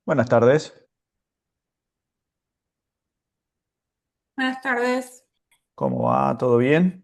Buenas tardes, Buenas tardes. ¿cómo va? ¿Todo bien?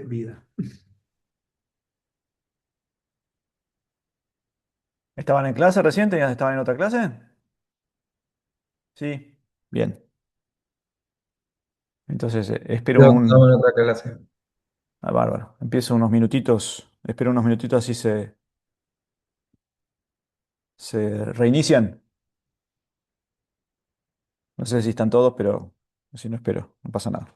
Vida. ¿Estaban en clase recién? ¿Estaban en otra clase? Sí, bien. Entonces, espero Yo estaba en otra clase. bárbaro. Empiezo unos minutitos, espero unos minutitos así se reinician. No sé si están todos, pero si no espero, no pasa nada.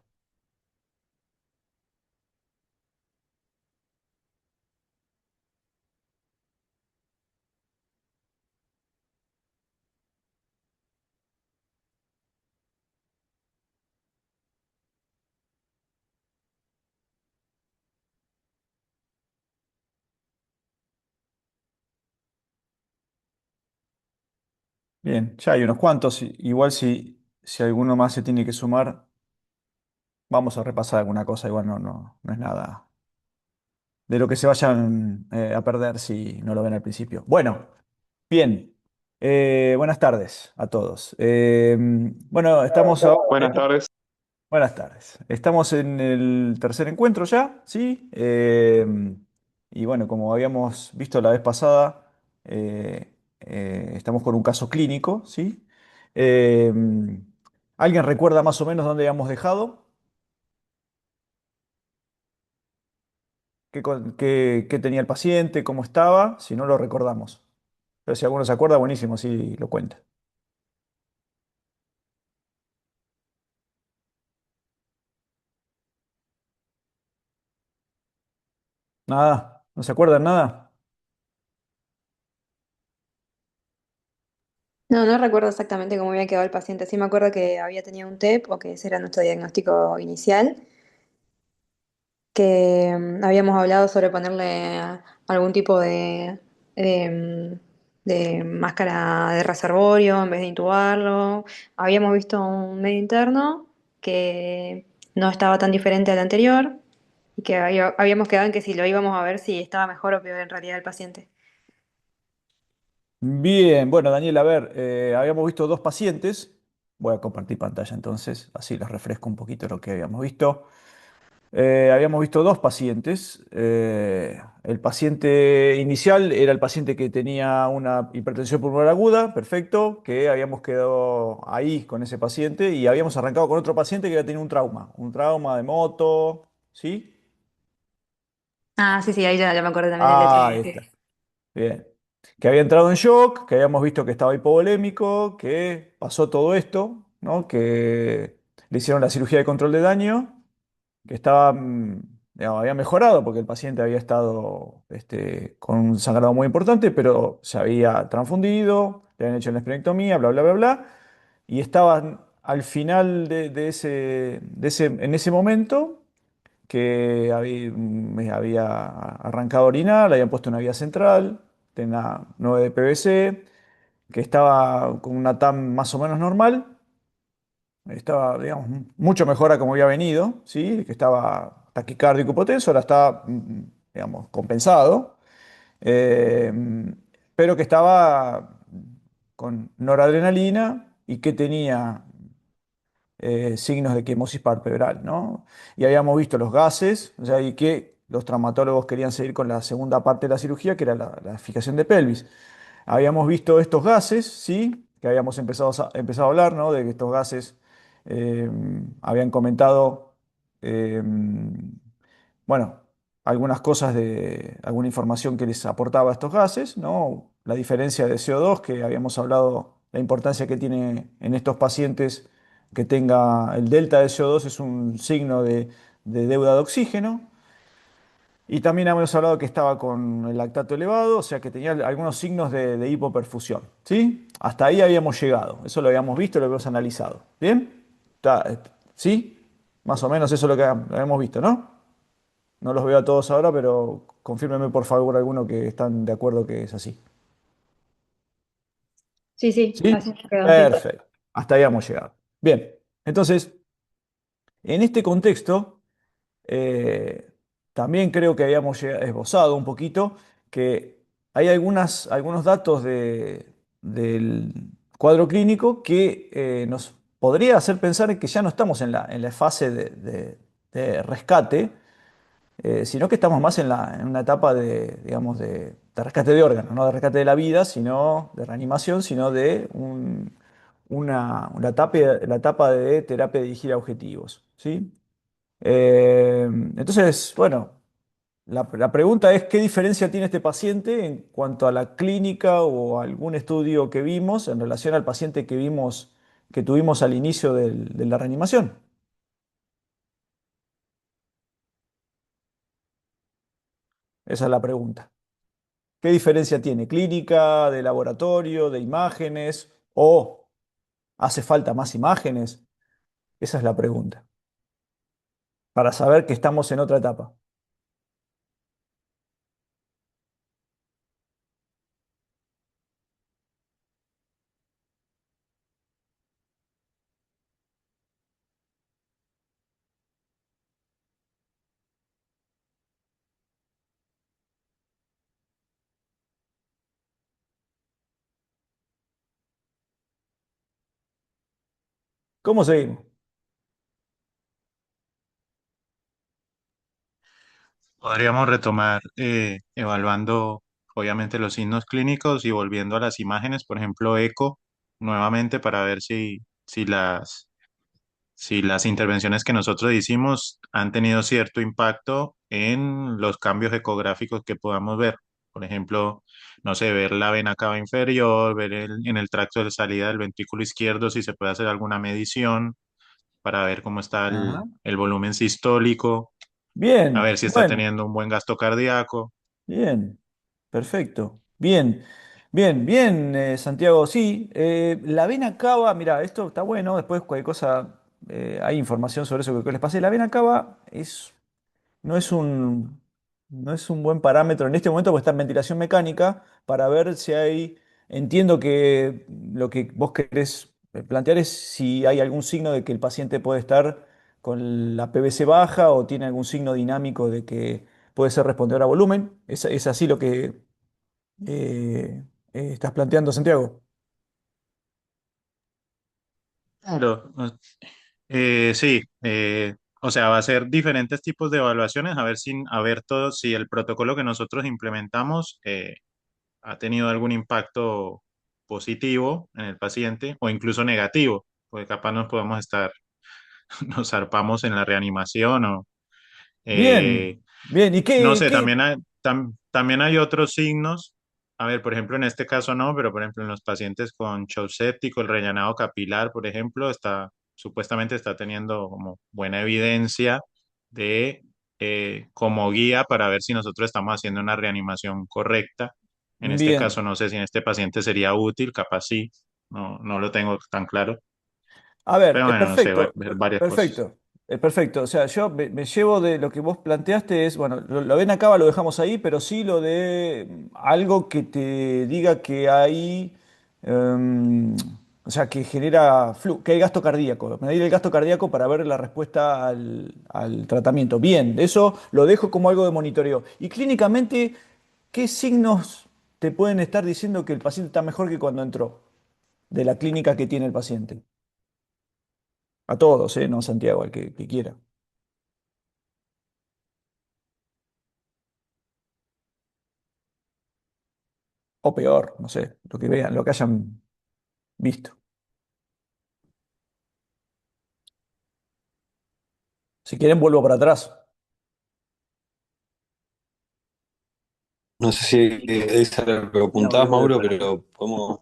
Bien, ya hay unos cuantos. Igual si alguno más se tiene que sumar, vamos a repasar alguna cosa. Igual no es nada de lo que se vayan a perder si no lo ven al principio. Bueno. Bien, buenas tardes a todos. Bueno, estamos ahora. Buenas tardes. Buenas tardes. Estamos en el tercer encuentro ya, ¿sí? Y bueno, como habíamos visto la vez pasada, estamos con un caso clínico, ¿sí? Eh, ¿Alguien recuerda más o menos dónde habíamos dejado? ¿Qué tenía el paciente? ¿Cómo estaba? Si no lo recordamos. Pero si alguno se acuerda, buenísimo, sí lo cuenta. Nada, ¿no se acuerdan nada? No, no recuerdo exactamente cómo había quedado el paciente. Sí me acuerdo que había tenido un TEP o que ese era nuestro diagnóstico inicial, que habíamos hablado sobre ponerle algún tipo de, de máscara de reservorio en vez de intubarlo. Habíamos visto un medio interno que no estaba tan diferente al anterior y que habíamos quedado en que si lo íbamos a ver si estaba mejor o peor en realidad el paciente. Bien, bueno, Daniel, a ver, habíamos visto dos pacientes. Voy a compartir pantalla entonces, así les refresco un poquito lo que habíamos visto. Habíamos visto dos pacientes. El paciente inicial era el paciente que tenía una hipertensión pulmonar aguda, perfecto, que habíamos quedado ahí con ese paciente y habíamos arrancado con otro paciente que había tenido un trauma de moto, ¿sí? Ah, sí, sí, ahí ya me acordé también del hecho. Ah, ahí está. Bien. Que había entrado en shock, que habíamos visto que estaba hipovolémico, que pasó todo esto, ¿no? Que le hicieron la cirugía de control de daño, que estaba, digamos, había mejorado porque el paciente había estado con un sangrado muy importante, pero se había transfundido, le habían hecho la esplenectomía, bla, bla, bla, bla, y estaban al final en ese momento que había arrancado a orinar, le habían puesto una vía central, tenía 9 de PVC, que estaba con una TAM más o menos normal, estaba, digamos, mucho mejor a como había venido, ¿sí? Que estaba taquicárdico hipotenso, ahora está, digamos, compensado, eh, pero que estaba con noradrenalina y que tenía signos de quemosis palpebral, ¿no? Y habíamos visto los gases, o sea, y que los traumatólogos querían seguir con la segunda parte de la cirugía, que era la fijación de pelvis. Habíamos visto estos gases, ¿sí? Que habíamos empezado a hablar, ¿no? De que estos gases eh, habían comentado, eh, bueno, algunas cosas alguna información que les aportaba estos gases, ¿no? La diferencia de CO2, que habíamos hablado, la importancia que tiene en estos pacientes que tenga el delta de CO2 es un signo de deuda de oxígeno. Y también habíamos hablado que estaba con el lactato elevado, o sea que tenía algunos signos de hipoperfusión. ¿Sí? Hasta ahí habíamos llegado. Eso lo habíamos visto, lo habíamos analizado. ¿Bien? ¿Sí? Más o menos eso es lo que hemos visto, ¿no? No los veo a todos ahora, pero confírmeme por favor alguno que están de acuerdo que es así. Sí, sí, ¿Sí? así me quedó, sí. Perfecto. Hasta ahí hemos llegado. Bien. Entonces, en este contexto, eh, también creo que habíamos esbozado un poquito que hay algunos datos del cuadro clínico que nos podría hacer pensar que ya no estamos en la fase de rescate, sino que estamos más en una etapa digamos, de rescate de órganos, no de rescate de la vida, sino de reanimación, sino de la etapa de terapia dirigida a objetivos, ¿sí? Entonces, bueno, la pregunta es, ¿qué diferencia tiene este paciente en cuanto a la clínica o algún estudio que vimos en relación al paciente que vimos, que tuvimos al inicio de la reanimación? Esa es la pregunta. ¿Qué diferencia tiene? ¿Clínica, de laboratorio, de imágenes? ¿O hace falta más imágenes? Esa es la pregunta, para saber que estamos en otra etapa. ¿Cómo seguimos? Podríamos retomar evaluando obviamente los signos clínicos y volviendo a las imágenes, por ejemplo, eco, nuevamente para ver si las intervenciones que nosotros hicimos han tenido cierto impacto en los cambios ecográficos que podamos ver. Por ejemplo, no sé, ver la vena cava inferior, ver en el tracto de salida del ventrículo izquierdo si se puede hacer alguna medición para ver cómo está Ajá. el volumen sistólico, a Bien, ver si está bueno. teniendo un buen gasto cardíaco. Bien, perfecto. Bien, bien, bien, Santiago. Sí, la vena cava, mira, esto está bueno. Después, cualquier cosa, hay información sobre eso que les pasé. La vena cava no es no es un buen parámetro en este momento porque está en ventilación mecánica para ver si hay. Entiendo que lo que vos querés plantear es si hay algún signo de que el paciente puede estar con la PVC baja o tiene algún signo dinámico de que puede ser respondedor a volumen. Es así lo que estás planteando, Santiago. Claro, sí, o sea, va a ser diferentes tipos de evaluaciones, a ver todo, si el protocolo que nosotros implementamos ha tenido algún impacto positivo en el paciente o incluso negativo, porque capaz nos podemos estar, nos zarpamos en la reanimación o, Bien, eh, bien. ¿Y no qué, sé, qué? también hay otros signos. A ver, por ejemplo, en este caso no, pero por ejemplo en los pacientes con shock séptico, el rellenado capilar, por ejemplo, supuestamente está teniendo como buena evidencia de como guía para ver si nosotros estamos haciendo una reanimación correcta. En este Bien. caso, no sé si en este paciente sería útil, capaz sí, no lo tengo tan claro. A ver, Pero bueno, no sé, perfecto, ver varias cosas. perfecto, perfecto. O sea, yo me llevo de lo que vos planteaste es, bueno, lo ven acá, lo dejamos ahí, pero sí lo de algo que te diga que hay, em, o sea, que genera, que hay gasto cardíaco, medir el gasto cardíaco para ver la respuesta al tratamiento. Bien, eso lo dejo como algo de monitoreo. Y clínicamente, ¿qué signos te pueden estar diciendo que el paciente está mejor que cuando entró de la clínica que tiene el paciente? A todos, ¿eh? No a Santiago, al que quiera. O peor, no sé, lo que vean, lo que hayan visto. Si quieren, vuelvo para atrás. No sé si es a lo que El apuntabas, audio Mauro, para. pero podemos.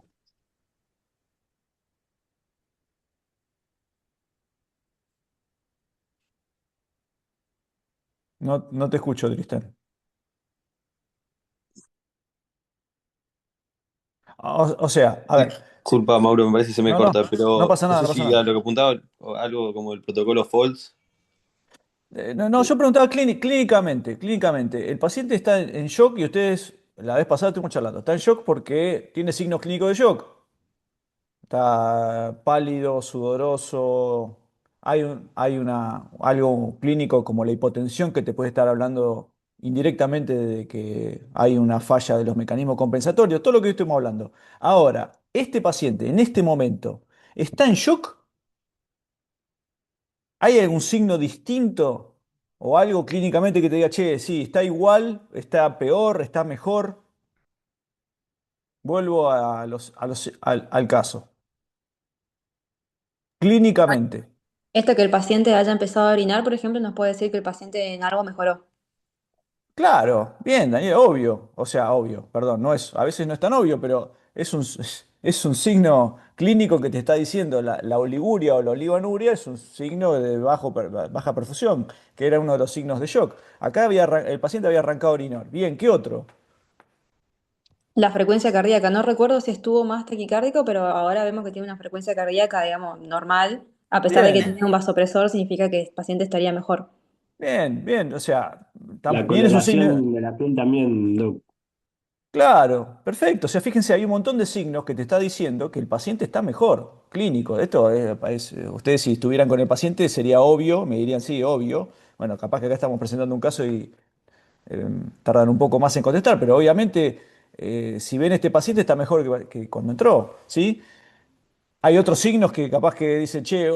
No, no te escucho, Tristán. O sea, a ver, Disculpa, Mauro, me parece que se me no, corta, no, no pero pasa no nada, sé no pasa si a nada. lo que apuntaba o algo como el protocolo Falls. No, no, yo preguntaba clínicamente, clínicamente. El paciente está en shock y ustedes, la vez pasada estuvimos charlando, está en shock porque tiene signos clínicos de shock. Está pálido, sudoroso. Algo clínico como la hipotensión que te puede estar hablando indirectamente de que hay una falla de los mecanismos compensatorios, todo lo que estuvimos hablando. Ahora, este paciente en este momento está en shock. ¿Hay algún signo distinto o algo clínicamente que te diga, che, sí, está igual, está peor, está mejor? Vuelvo al caso. Clínicamente. Esto que el paciente haya empezado a orinar, por ejemplo, nos puede decir que el paciente en algo mejoró. Claro, bien, Daniel, obvio. O sea, obvio, perdón, a veces no es tan obvio, pero es un signo clínico que te está diciendo la oliguria o la oligonuria es un signo de baja perfusión, que era uno de los signos de shock. Acá el paciente había arrancado a orinar. Bien, ¿qué otro? La frecuencia cardíaca, no recuerdo si estuvo más taquicárdico, pero ahora vemos que tiene una frecuencia cardíaca, digamos, normal. A pesar de que Bien. tiene un vasopresor, significa que el paciente estaría mejor. Bien, bien, o sea, La también es un signo. coloración de la piel también, Doc. Claro, perfecto. O sea, fíjense, hay un montón de signos que te está diciendo que el paciente está mejor, clínico. Ustedes si estuvieran con el paciente sería obvio, me dirían sí, obvio. Bueno, capaz que acá estamos presentando un caso y tardan un poco más en contestar, pero obviamente si ven este paciente está mejor que cuando entró, ¿sí? Hay otros signos que capaz que dice, che,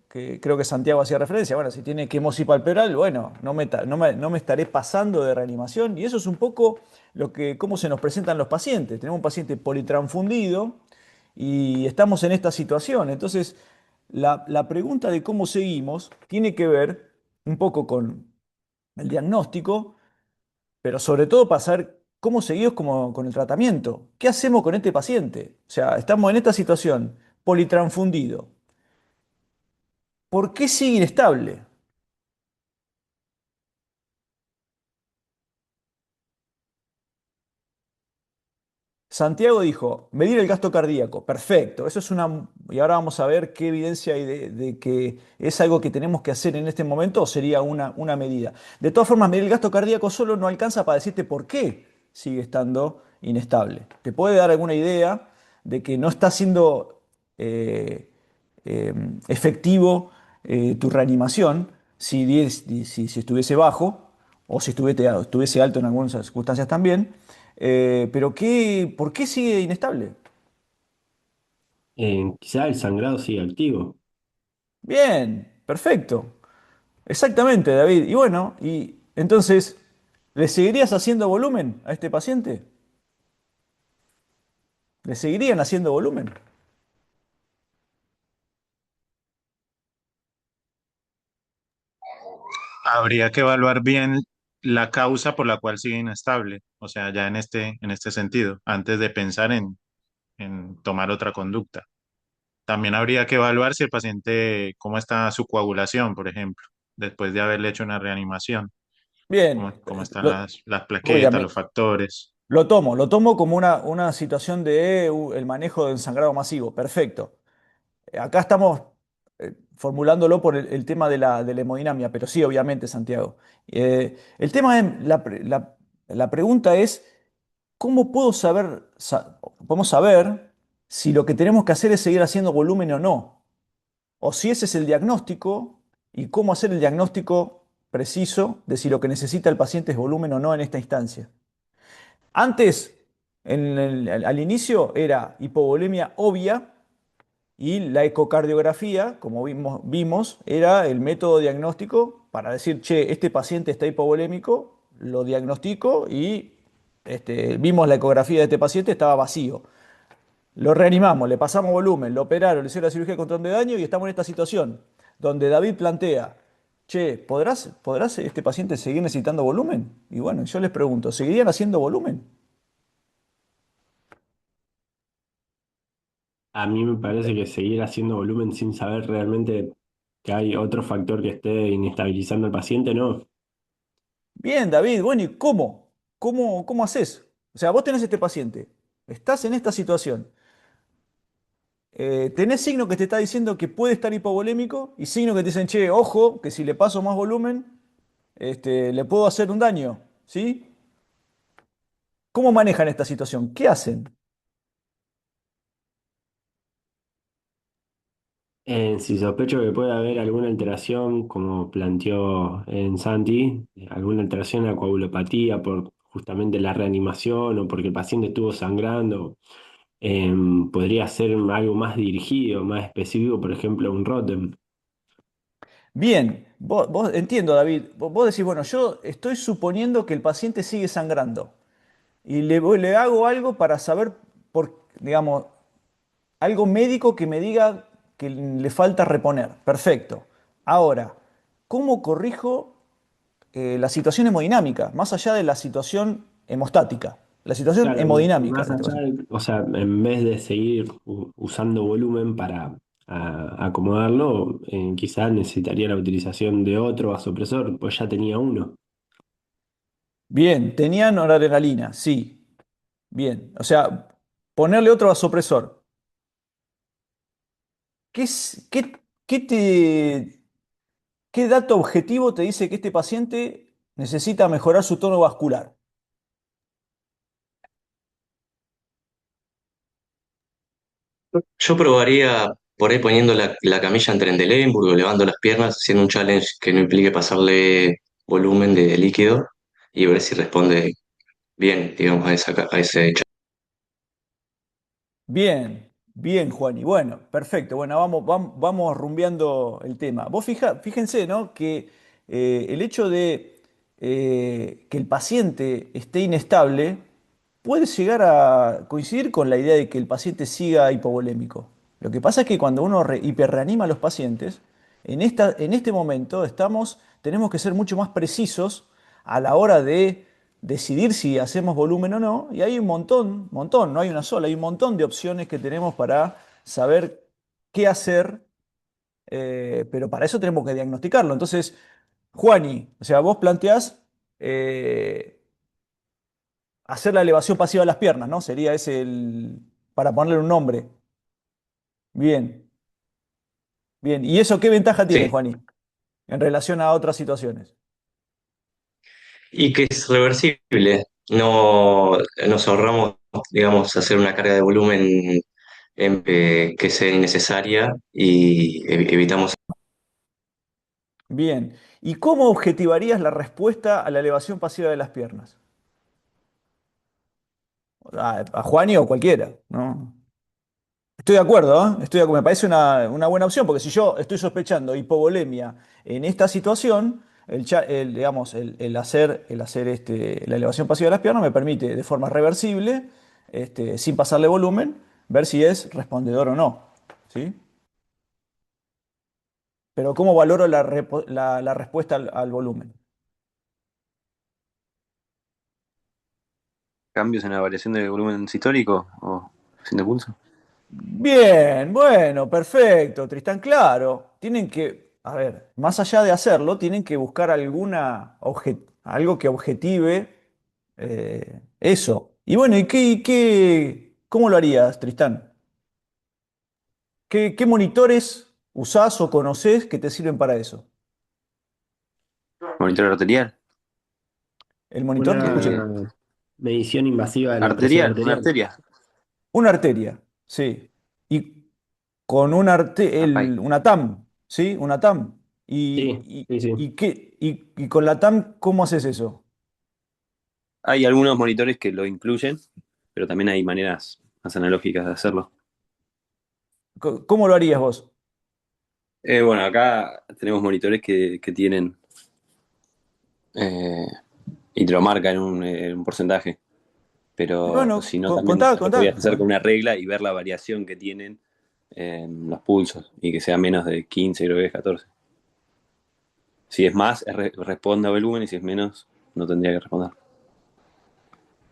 que creo que Santiago hacía referencia, bueno, si tiene quemosis palpebral, bueno, no me estaré pasando de reanimación. Y eso es un poco cómo se nos presentan los pacientes. Tenemos un paciente politransfundido y estamos en esta situación. Entonces, la pregunta de cómo seguimos tiene que ver un poco con el diagnóstico, pero sobre todo para saber cómo seguimos con el tratamiento. ¿Qué hacemos con este paciente? O sea, estamos en esta situación, politransfundido. ¿Por qué sigue inestable? Santiago dijo, medir el gasto cardíaco. Perfecto, eso es una. Y ahora vamos a ver qué evidencia hay de que es algo que tenemos que hacer en este momento o sería una medida. De todas formas, medir el gasto cardíaco solo no alcanza para decirte por qué sigue estando inestable. Te puede dar alguna idea de que no está siendo eh, eh, efectivo tu reanimación si estuviese bajo o si estuviese alto en algunas circunstancias también. Pero ¿por qué sigue inestable? Quizá el sangrado sigue activo. Bien, perfecto. Exactamente, David. Y bueno, y entonces, ¿le seguirías haciendo volumen a este paciente? ¿Le seguirían haciendo volumen? Habría que evaluar bien la causa por la cual sigue inestable, o sea, ya en este sentido, antes de pensar en tomar otra conducta. También habría que evaluar si el paciente, cómo está su coagulación, por ejemplo, después de haberle hecho una reanimación, Bien, cómo están lo, las oiga, plaquetas, los factores. lo tomo como una situación de el manejo del sangrado masivo. Perfecto. Acá estamos formulándolo por el tema de la hemodinamia, pero sí, obviamente, Santiago. El tema es, la pregunta es, ¿cómo podemos saber si lo que tenemos que hacer es seguir haciendo volumen o no? O si ese es el diagnóstico y cómo hacer el diagnóstico preciso de si lo que necesita el paciente es volumen o no en esta instancia. Antes, al inicio, era hipovolemia obvia y la ecocardiografía, como vimos, era el método diagnóstico para decir, che, este paciente está hipovolémico, lo diagnostico y vimos la ecografía de este paciente, estaba vacío. Lo reanimamos, le pasamos volumen, lo operaron, le hicieron la cirugía de control de daño y estamos en esta situación donde David plantea, che, ¿podrás este paciente seguir necesitando volumen? Y bueno, yo les pregunto, ¿seguirían haciendo volumen? A mí me parece que seguir haciendo volumen sin saber realmente que hay otro factor que esté inestabilizando al paciente, no. Bien, David, bueno, ¿y cómo? ¿Cómo haces? O sea, vos tenés este paciente. Estás en esta situación. Tenés signo que te está diciendo que puede estar hipovolémico y signo que te dicen, che, ojo, que si le paso más volumen, le puedo hacer un daño, ¿sí? ¿Cómo manejan esta situación? ¿Qué hacen? Si sospecho que puede haber alguna alteración, como planteó en Santi, alguna alteración a coagulopatía por justamente la reanimación o porque el paciente estuvo sangrando, podría ser algo más dirigido, más específico, por ejemplo, un ROTEM. Bien, entiendo, David, vos decís, bueno, yo estoy suponiendo que el paciente sigue sangrando y le hago algo para saber, digamos, algo médico que me diga que le falta reponer. Perfecto. Ahora, ¿cómo corrijo la situación hemodinámica, más allá de la situación hemostática? La situación Claro, y hemodinámica más en este allá, caso. o sea, en vez de seguir usando volumen para acomodarlo, quizás necesitaría la utilización de otro vasopresor, pues ya tenía uno. Bien, tenían noradrenalina, sí. Bien, o sea, ponerle otro vasopresor. ¿Qué, qué dato objetivo te dice que este paciente necesita mejorar su tono vascular? Yo probaría por ahí poniendo la camilla en Trendelenburg, elevando las piernas, haciendo un challenge que no implique pasarle volumen de líquido y ver si responde bien, digamos, a ese challenge. Bien, bien, Juan. Y bueno, perfecto. Bueno, vamos rumbeando el tema. Fíjense, ¿no? Que el hecho de que el paciente esté inestable puede llegar a coincidir con la idea de que el paciente siga hipovolémico. Lo que pasa es que cuando uno hiperreanima a los pacientes, en este momento tenemos que ser mucho más precisos a la hora de decidir si hacemos volumen o no, y hay un montón, no hay una sola, hay un montón de opciones que tenemos para saber qué hacer, pero para eso tenemos que diagnosticarlo. Entonces, Juani, o sea, vos planteás hacer la elevación pasiva de las piernas, ¿no? Sería ese para ponerle un nombre. Bien, bien. ¿Y eso qué ventaja tiene, Sí, Juani, en relación a otras situaciones? y que es reversible. No nos ahorramos, digamos, hacer una carga de volumen que sea innecesaria y evitamos. Bien. ¿Y cómo objetivarías la respuesta a la elevación pasiva de las piernas? A Juani o cualquiera, ¿no? Estoy de acuerdo, ¿eh? Estoy de acuerdo. Me parece una buena opción, porque si yo estoy sospechando hipovolemia en esta situación, digamos, el hacer la elevación pasiva de las piernas me permite de forma reversible, sin pasarle volumen, ver si es respondedor o no. ¿Sí? Pero ¿cómo valoro la respuesta al volumen? ¿Cambios en la variación del volumen sistólico o sin de pulso? Bien, bueno, perfecto, Tristán, claro. Tienen que, a ver, más allá de hacerlo, tienen que buscar algo que objetive eso. Y bueno, cómo lo harías, Tristán? ¿Qué monitores usás o conocés que te sirven para eso? ¿Monitor arterial? ¿El monitor? ¿Qué escuché? Una medición invasiva de la presión Arterial, una arterial. arteria. Una arteria, sí. Y con Apay. una TAM, ¿sí? Una TAM. Sí, sí, sí. Y con la TAM, ¿cómo haces eso? Hay algunos monitores que lo incluyen, pero también hay maneras más analógicas de hacerlo. ¿Cómo lo harías vos? Bueno, acá tenemos monitores que tienen eh, y te lo marcan en un porcentaje, pero Bueno, si no, también contá, lo contá. podías hacer con una regla y ver la variación que tienen en los pulsos y que sea menos de 15, creo que es 14. Si es más, responde a volumen y si es menos, no tendría que responder.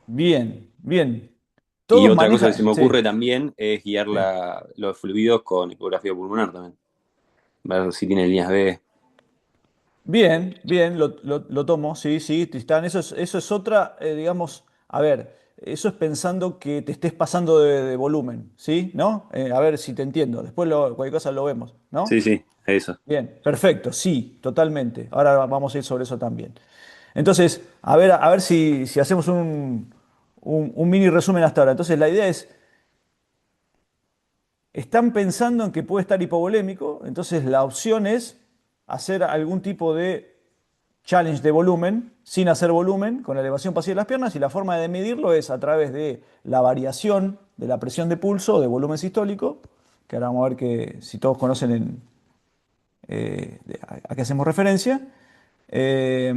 Bien, bien. Y Todos otra cosa que se manejan, me ocurre sí, también es guiar sí. los fluidos con ecografía pulmonar también. Ver si tiene líneas B. Bien, bien, lo tomo, sí, sí, Tristán. Eso es otra, digamos, a ver. eso es pensando que te estés pasando de volumen, ¿sí? ¿No? A ver si te entiendo. Después cualquier cosa lo vemos, Sí, ¿no? sí, eso. Bien, perfecto, sí, totalmente. Ahora vamos a ir sobre eso también. Entonces, a ver si hacemos un mini resumen hasta ahora. Entonces, la idea es, están pensando en que puede estar hipovolémico, entonces la opción es hacer algún tipo de challenge de volumen, sin hacer volumen, con elevación pasiva de las piernas, y la forma de medirlo es a través de la variación de la presión de pulso, de volumen sistólico, que ahora vamos a ver que si todos conocen a qué hacemos referencia. Eh,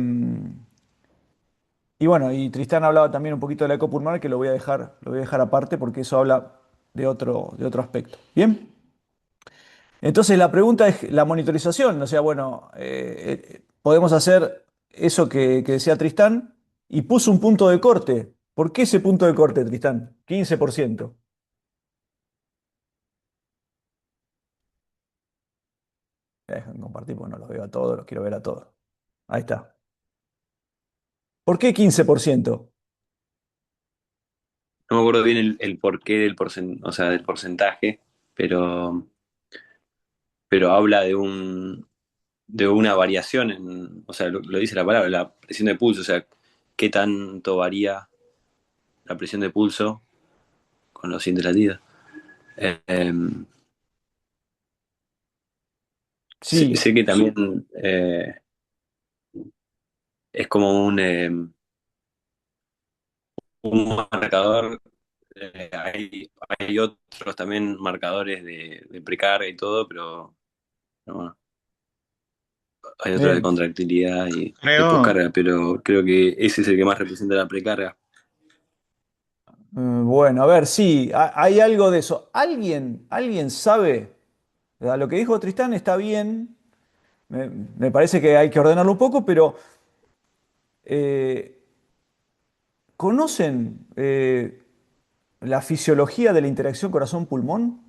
y bueno, y Tristán hablaba también un poquito de la eco pulmonar, que lo voy a dejar aparte porque eso habla de otro aspecto. Bien. Entonces la pregunta es la monitorización, o sea, bueno, podemos hacer eso que decía Tristán y puso un punto de corte. ¿Por qué ese punto de corte, Tristán? 15%. Dejen compartir porque no los veo a todos, los quiero ver a todos. Ahí está. ¿Por qué 15%? No me acuerdo bien el porqué o sea, del porcentaje, pero, pero habla de una variación o sea, lo dice la palabra, la presión de pulso, o sea, qué tanto varía la presión de pulso con los siguientes latidos. Eh, em, Sí, sé que también es como un marcador, hay otros también marcadores de precarga y todo, pero bueno, hay otros de bien. contractilidad y Creo, poscarga, pero creo que ese es el que más representa la precarga. Bueno, a ver, sí, hay algo de eso. ¿Alguien sabe? Lo que dijo Tristán está bien. Me parece que hay que ordenarlo un poco, pero eh, ¿conocen la fisiología de la interacción corazón-pulmón?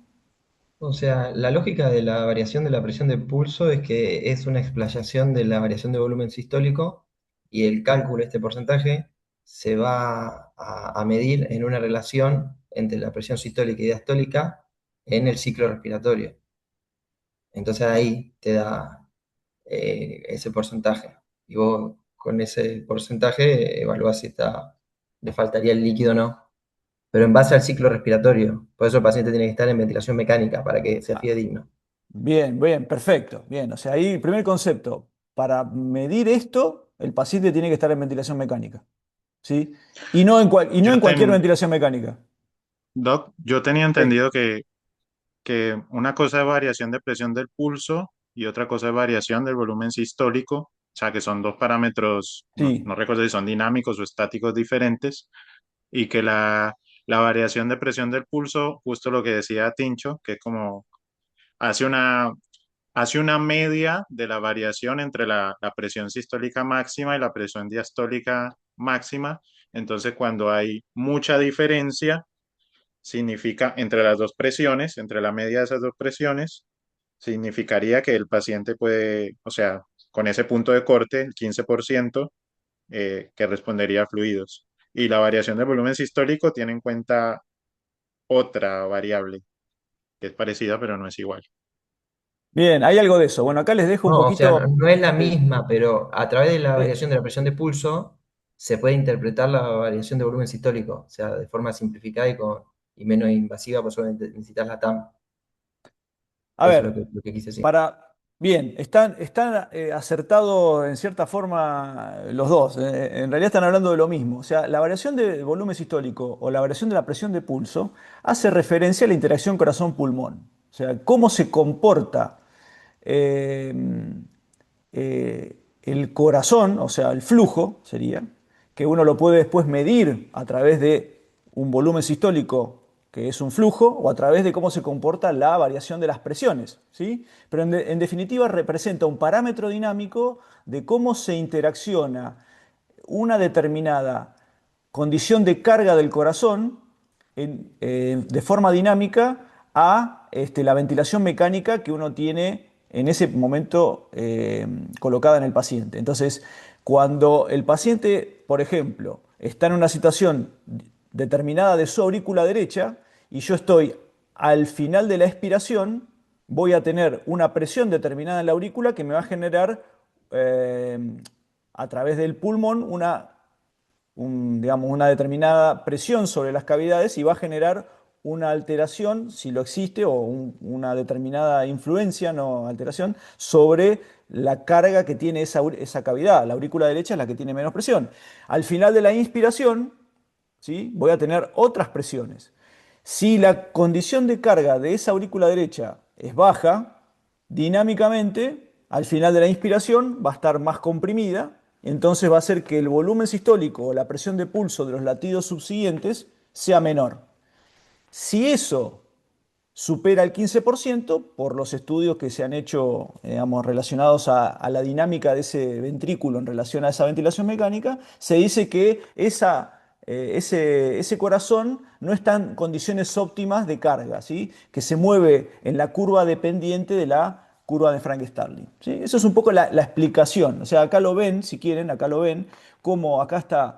O sea, la lógica de la variación de la presión de pulso es que es una explayación de la variación de volumen sistólico y el cálculo de este porcentaje se va a medir en una relación entre la presión sistólica y diastólica en el ciclo respiratorio. Entonces ahí te da ese porcentaje. Y vos con ese porcentaje evaluás si le faltaría el líquido o no. Pero en base al ciclo respiratorio. Por eso el paciente tiene que estar en ventilación mecánica para que sea Ah, fidedigno. bien, bien, perfecto. Bien, o sea, ahí, primer concepto, para medir esto, el paciente tiene que estar en ventilación mecánica, ¿sí? Y no yo en cualquier ten, ventilación mecánica. Doc, yo tenía Sí, entendido que una cosa es variación de presión del pulso y otra cosa es variación del volumen sistólico, o sea que son dos parámetros, no sí. recuerdo si son dinámicos o estáticos diferentes, y que la variación de presión del pulso, justo lo que decía Tincho, que es como hace una, hace una media de la variación entre la presión sistólica máxima y la presión diastólica máxima. Entonces, cuando hay mucha diferencia, significa entre las dos presiones, entre la media de esas dos presiones, significaría que el paciente puede, o sea, con ese punto de corte, el 15%, que respondería a fluidos. Y la variación del volumen sistólico tiene en cuenta otra variable, que es parecida, pero no es igual. Bien, hay algo de eso. Bueno, acá les dejo un No, o sea, poquito. no es la Sí, misma, pero a través de la sí. variación de la presión de pulso se puede interpretar la variación de volumen sistólico, o sea, de forma simplificada y menos invasiva, por eso necesitas la TAM. A Eso es ver, lo que quise decir. para. Bien, están acertados en cierta forma los dos. En realidad están hablando de lo mismo. O sea, la variación de volumen sistólico o la variación de la presión de pulso hace referencia a la interacción corazón-pulmón. O sea, cómo se comporta eh, el corazón, o sea, el flujo sería, que uno lo puede después medir a través de un volumen sistólico que es un flujo, o a través de cómo se comporta la variación de las presiones, ¿sí? Pero en definitiva representa un parámetro dinámico de cómo se interacciona una determinada condición de carga del corazón de forma dinámica a la ventilación mecánica que uno tiene en ese momento colocada en el paciente. Entonces, cuando el paciente, por ejemplo, está en una situación determinada de su aurícula derecha y yo estoy al final de la expiración, voy a tener una presión determinada en la aurícula que me va a generar eh, a través del pulmón digamos, una determinada presión sobre las cavidades y va a generar una alteración, si lo existe, o una determinada influencia, no alteración, sobre la carga que tiene esa cavidad. La aurícula derecha es la que tiene menos presión. Al final de la inspiración, ¿sí? Voy a tener otras presiones. Si la condición de carga de esa aurícula derecha es baja, dinámicamente, al final de la inspiración va a estar más comprimida, entonces va a hacer que el volumen sistólico o la presión de pulso de los latidos subsiguientes sea menor. Si eso supera el 15%, por los estudios que se han hecho, digamos, relacionados a la dinámica de ese ventrículo en relación a esa ventilación mecánica, se dice que ese corazón no está en condiciones óptimas de carga, ¿sí? Que se mueve en la curva dependiente de la curva de Frank-Starling, ¿sí? Eso es un poco la explicación. O sea, acá lo ven, si quieren, acá lo ven, como acá está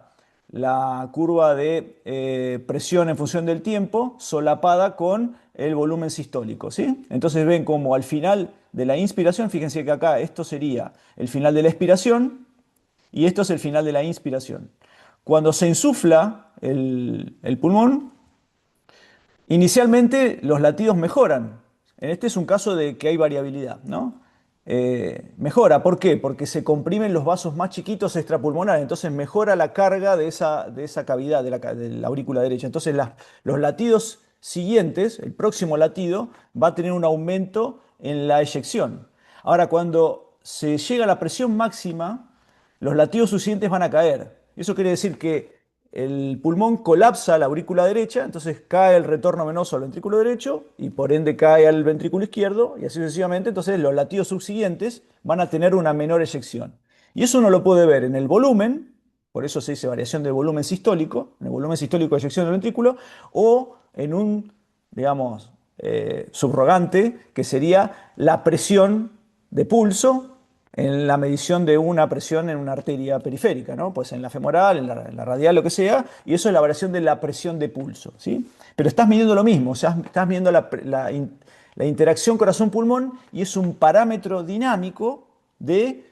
la curva de presión en función del tiempo solapada con el volumen sistólico, ¿sí? Entonces ven como al final de la inspiración, fíjense que acá esto sería el final de la expiración y esto es el final de la inspiración. Cuando se insufla el pulmón, inicialmente los latidos mejoran. En este es un caso de que hay variabilidad, ¿no? Mejora, ¿por qué? Porque se comprimen los vasos más chiquitos extrapulmonares, entonces mejora la carga de esa cavidad de la aurícula derecha. Entonces los latidos siguientes, el próximo latido, va a tener un aumento en la eyección. Ahora, cuando se llega a la presión máxima, los latidos subsiguientes van a caer. Eso quiere decir que el pulmón colapsa la aurícula derecha, entonces cae el retorno venoso al ventrículo derecho y por ende cae al ventrículo izquierdo y así sucesivamente. Entonces los latidos subsiguientes van a tener una menor eyección. Y eso uno lo puede ver en el volumen, por eso se dice variación de volumen sistólico, en el volumen sistólico de eyección del ventrículo, o en un, digamos, subrogante, que sería la presión de pulso en la medición de una presión en una arteria periférica, ¿no? Pues en la femoral, en la radial, lo que sea, y eso es la variación de la presión de pulso, ¿sí? Pero estás midiendo lo mismo, o sea, estás midiendo la interacción corazón-pulmón y es un parámetro dinámico de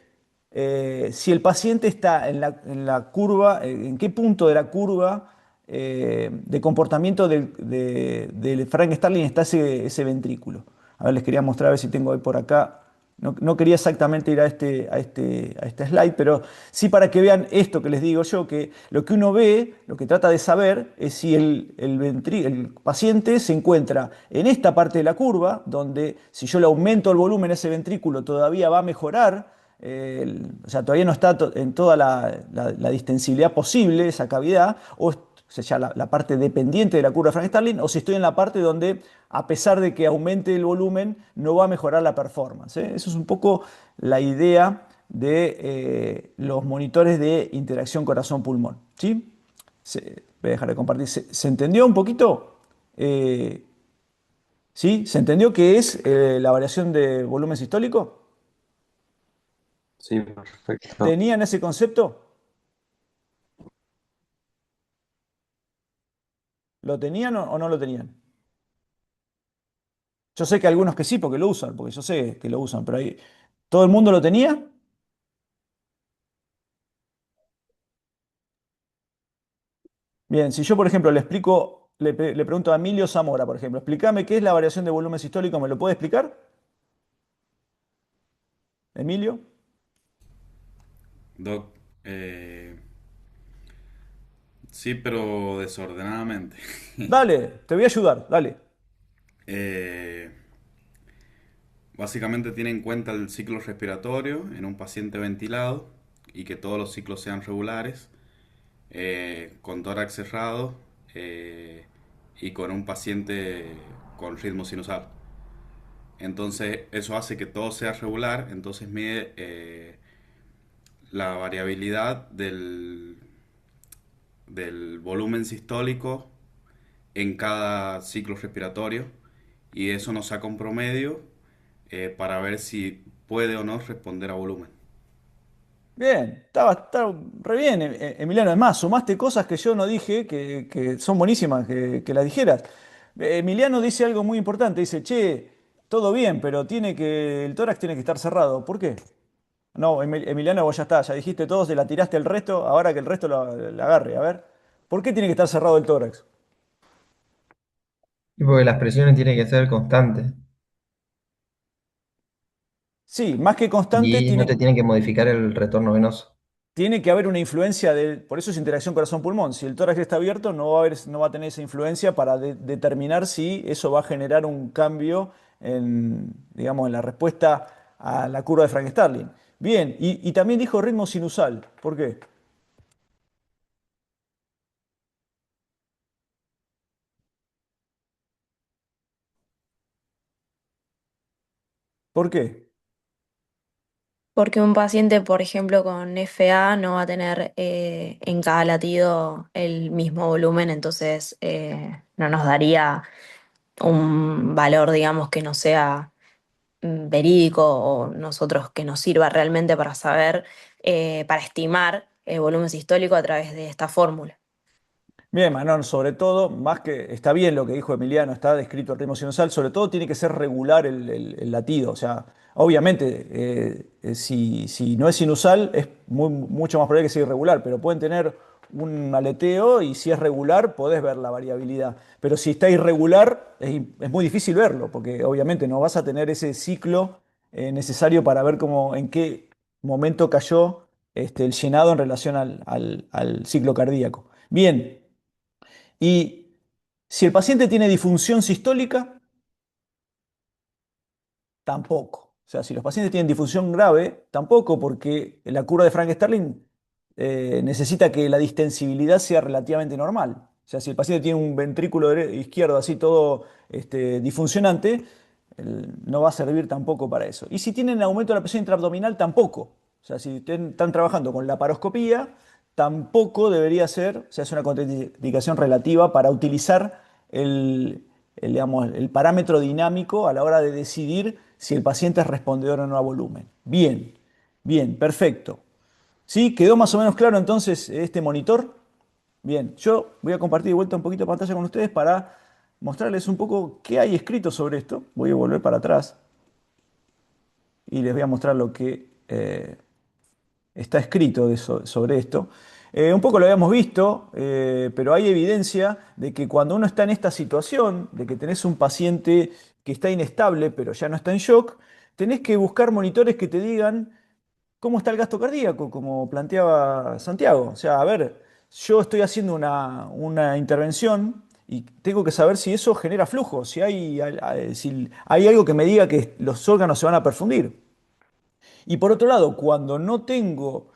si el paciente está en la curva, en qué punto de la curva de comportamiento del Frank Starling está ese ventrículo. A ver, les quería mostrar, a ver si tengo ahí por acá. No quería exactamente ir a este slide, pero sí para que vean esto que les digo yo, que lo que uno ve, lo que trata de saber es si el paciente se encuentra en esta parte de la curva, donde si yo le aumento el volumen a ese ventrículo todavía va a mejorar, o sea, todavía no está en toda la distensibilidad posible esa cavidad, o sea, la parte dependiente de la curva de Frank-Starling, o si estoy en la parte donde, a pesar de que aumente el volumen, no va a mejorar la performance, ¿eh? Eso es un poco la idea de los monitores de interacción corazón-pulmón, ¿sí? Voy a dejar de compartir. ¿Se entendió un poquito? ¿Sí? ¿Se entendió qué es la variación de volumen sistólico? Sí, perfecto. ¿Tenían ese concepto? ¿Lo tenían o no lo tenían? Yo sé que algunos que sí, porque lo usan, porque yo sé que lo usan, pero ahí, ¿todo el mundo lo tenía? Bien, si yo, por ejemplo, le explico, le pregunto a Emilio Zamora, por ejemplo, explícame qué es la variación de volumen sistólico, ¿me lo puede explicar? Emilio, Doc, sí, pero desordenadamente. dale, te voy a ayudar, dale. Eh, Básicamente tiene en cuenta el ciclo respiratorio en un paciente ventilado y que todos los ciclos sean regulares, con tórax cerrado y con un paciente con ritmo sinusal. Entonces eso hace que todo sea regular, entonces mide la variabilidad del volumen sistólico en cada ciclo respiratorio y eso nos saca un promedio para ver si puede o no responder a volumen. Bien, estaba re bien, Emiliano. Es más, sumaste cosas que yo no dije, que son buenísimas, que las dijeras. Emiliano dice algo muy importante, dice, che, todo bien, pero el tórax tiene que estar cerrado. ¿Por qué? No, Emiliano, vos ya está, ya dijiste todo, se la tiraste el resto, ahora que el resto lo agarre. A ver, ¿por qué tiene que estar cerrado el tórax? Y porque las presiones tienen que ser constantes Sí, más que constante, y no te tiene, tienen que modificar el retorno venoso. tiene que haber una influencia por eso es interacción corazón-pulmón. Si el tórax está abierto, no va a tener esa influencia para determinar si eso va a generar un cambio digamos, en la respuesta a la curva de Frank-Starling. Bien, y también dijo ritmo sinusal. ¿Por qué? ¿Por qué? Porque un paciente, por ejemplo, con FA no va a tener en cada latido el mismo volumen, entonces no nos daría un valor, digamos, que no sea verídico o nosotros que nos sirva realmente para saber, para estimar el volumen sistólico a través de esta fórmula. Bien, Manon, sobre todo, más que está bien lo que dijo Emiliano, está descrito el ritmo sinusal, sobre todo tiene que ser regular el latido. O sea, obviamente, si no es sinusal, es mucho más probable que sea irregular, pero pueden tener un aleteo y si es regular, podés ver la variabilidad. Pero si está irregular, es muy difícil verlo, porque obviamente no vas a tener ese ciclo necesario para ver en qué momento cayó el llenado en relación al ciclo cardíaco. Bien. Y si el paciente tiene disfunción sistólica, tampoco. O sea, si los pacientes tienen disfunción grave, tampoco, porque la curva de Frank-Starling necesita que la distensibilidad sea relativamente normal. O sea, si el paciente tiene un ventrículo izquierdo así todo disfuncionante, no va a servir tampoco para eso. Y si tienen aumento de la presión intraabdominal, tampoco. O sea, si están trabajando con la paroscopía, tampoco debería ser, o sea, es una contraindicación relativa para utilizar digamos, el parámetro dinámico a la hora de decidir si el paciente es respondedor o no a volumen. Bien, bien, perfecto. ¿Sí? ¿Quedó más o menos claro entonces este monitor? Bien, yo voy a compartir de vuelta un poquito de pantalla con ustedes para mostrarles un poco qué hay escrito sobre esto. Voy a volver para atrás y les voy a mostrar lo que está escrito sobre esto. Un poco lo habíamos visto, pero hay evidencia de que cuando uno está en esta situación, de que tenés un paciente que está inestable, pero ya no está en shock, tenés que buscar monitores que te digan cómo está el gasto cardíaco, como planteaba Santiago. O sea, a ver, yo estoy haciendo una intervención y tengo que saber si eso genera flujo, si hay algo que me diga que los órganos se van a perfundir. Y por otro lado, cuando no tengo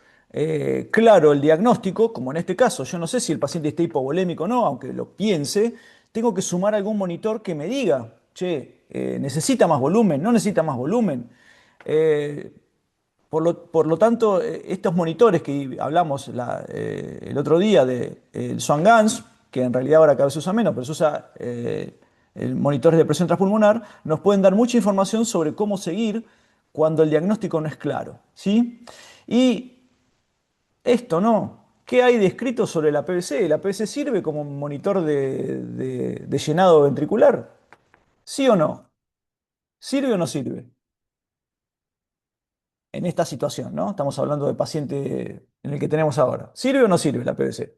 claro el diagnóstico, como en este caso, yo no sé si el paciente está hipovolémico o no, aunque lo piense, tengo que sumar algún monitor que me diga, che, necesita más volumen, no necesita más volumen. Eh, por lo tanto, estos monitores que hablamos el otro día del Swan-Ganz, que en realidad ahora cada vez se usa menos, pero se usa monitores de presión transpulmonar, nos pueden dar mucha información sobre cómo seguir cuando el diagnóstico no es claro. ¿Sí? Y esto no. ¿Qué hay descrito sobre la PVC? ¿La PVC sirve como monitor de llenado ventricular? ¿Sí o no? ¿Sirve o no sirve? En esta situación, ¿no? Estamos hablando del paciente en el que tenemos ahora. ¿Sirve o no sirve la PVC?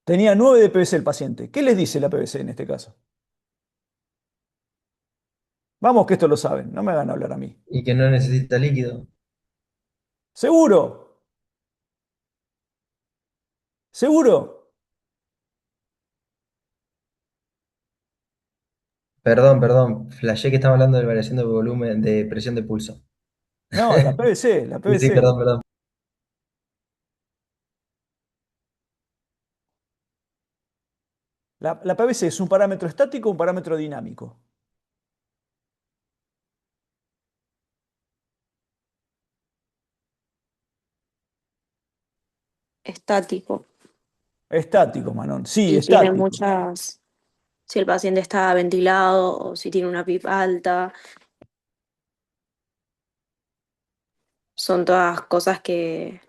Tenía 9 de PVC el paciente. ¿Qué les dice la PVC en este caso? Vamos que esto lo saben, no me hagan hablar a mí. Y que no necesita líquido. ¿Seguro? ¿Seguro? Perdón, flashé que estamos hablando de variación de volumen, de presión de pulso. No, la PVC, la Sí, sí, PVC. perdón. La PVC es un parámetro estático o un parámetro dinámico. Estático. Estático, Manon. Sí, Y tiene estático. muchas, si el paciente está ventilado o si tiene una PIP alta. son todas cosas que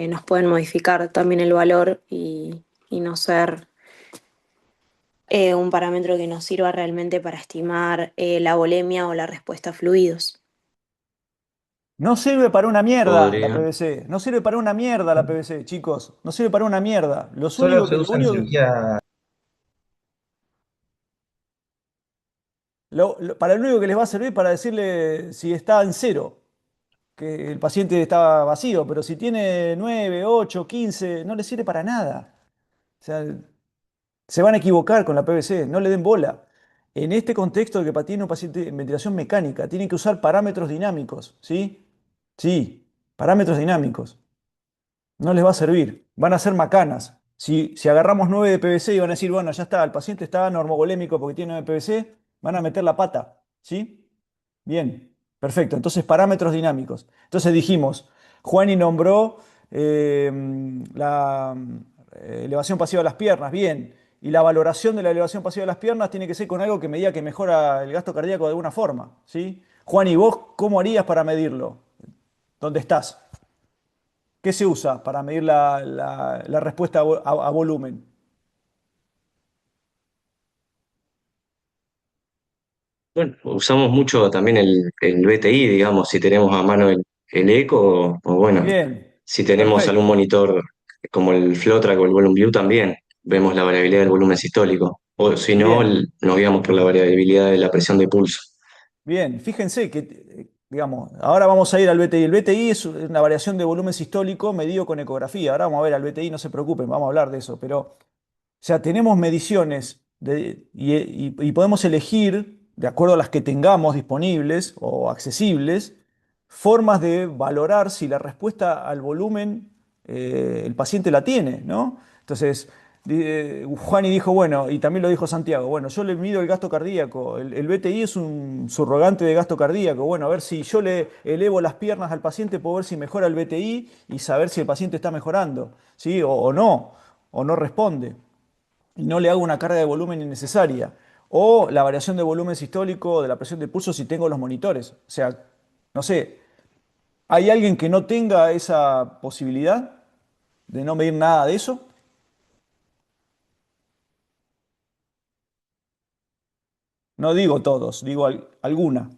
nos pueden modificar también el valor y no ser un parámetro que nos sirva realmente para estimar la volemia o la respuesta a fluidos. No sirve para una mierda la Podría. PVC. No sirve para una mierda la PVC, chicos. No sirve para una mierda. Solo se Lo usa en único, cirugía. para lo único que les va a servir para decirle si está en cero, que el paciente está vacío, pero si tiene 9, 8, 15, no le sirve para nada. O sea, se van a equivocar con la PVC, no le den bola. En este contexto de que tiene un paciente en ventilación mecánica, tienen que usar parámetros dinámicos, ¿sí? Sí, parámetros dinámicos. No les va a servir. Van a ser macanas. Si agarramos 9 de PVC y van a decir, bueno, ya está, el paciente está normovolémico porque tiene 9 de PVC, van a meter la pata, ¿sí? Bien, perfecto. Entonces, parámetros dinámicos. Entonces dijimos, Juani nombró la elevación pasiva de las piernas, bien. Y la valoración de la elevación pasiva de las piernas tiene que ser con algo que me diga que mejora el gasto cardíaco de alguna forma, ¿sí? Juani, ¿vos cómo harías para medirlo? ¿Dónde estás? ¿Qué se usa para medir la respuesta a volumen? Bueno, usamos mucho también el BTI, digamos, si tenemos a mano el eco, o bueno, Bien, si tenemos algún perfecto. monitor como el FlowTrack o el Volume View también, vemos la variabilidad del volumen sistólico. O si no, Bien, nos guiamos por la variabilidad de la presión de pulso. bien. Fíjense que, digamos, ahora vamos a ir al BTI. El BTI es una variación de volumen sistólico medido con ecografía. Ahora vamos a ver al BTI, no se preocupen, vamos a hablar de eso. Pero, o sea, tenemos mediciones y podemos elegir, de acuerdo a las que tengamos disponibles o accesibles, formas de valorar si la respuesta al volumen el paciente la tiene, ¿no? Entonces, Juani dijo, bueno, y también lo dijo Santiago, bueno, yo le mido el gasto cardíaco, el BTI es un subrogante de gasto cardíaco, bueno, a ver si yo le elevo las piernas al paciente, puedo ver si mejora el BTI y saber si el paciente está mejorando, ¿sí? O no responde y no le hago una carga de volumen innecesaria. O la variación de volumen sistólico de la presión de pulso si tengo los monitores. O sea, no sé, ¿hay alguien que no tenga esa posibilidad de no medir nada de eso? No digo todos, digo alguna.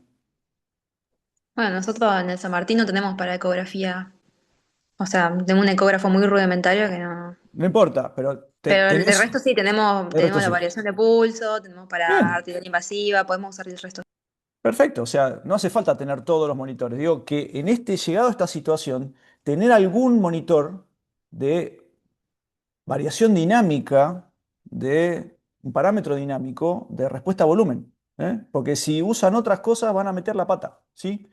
Bueno, nosotros en el San Martín no tenemos para ecografía, o sea, tenemos un ecógrafo muy rudimentario que no. No importa, pero Pero el de tenés... resto sí, El resto tenemos la sí. variación de pulso, tenemos para Bien, arterial invasiva, podemos usar el resto. perfecto. O sea, no hace falta tener todos los monitores. Digo que en llegado a esta situación, tener algún monitor de variación dinámica de un parámetro dinámico de respuesta a volumen. ¿Eh? Porque si usan otras cosas van a meter la pata, ¿sí?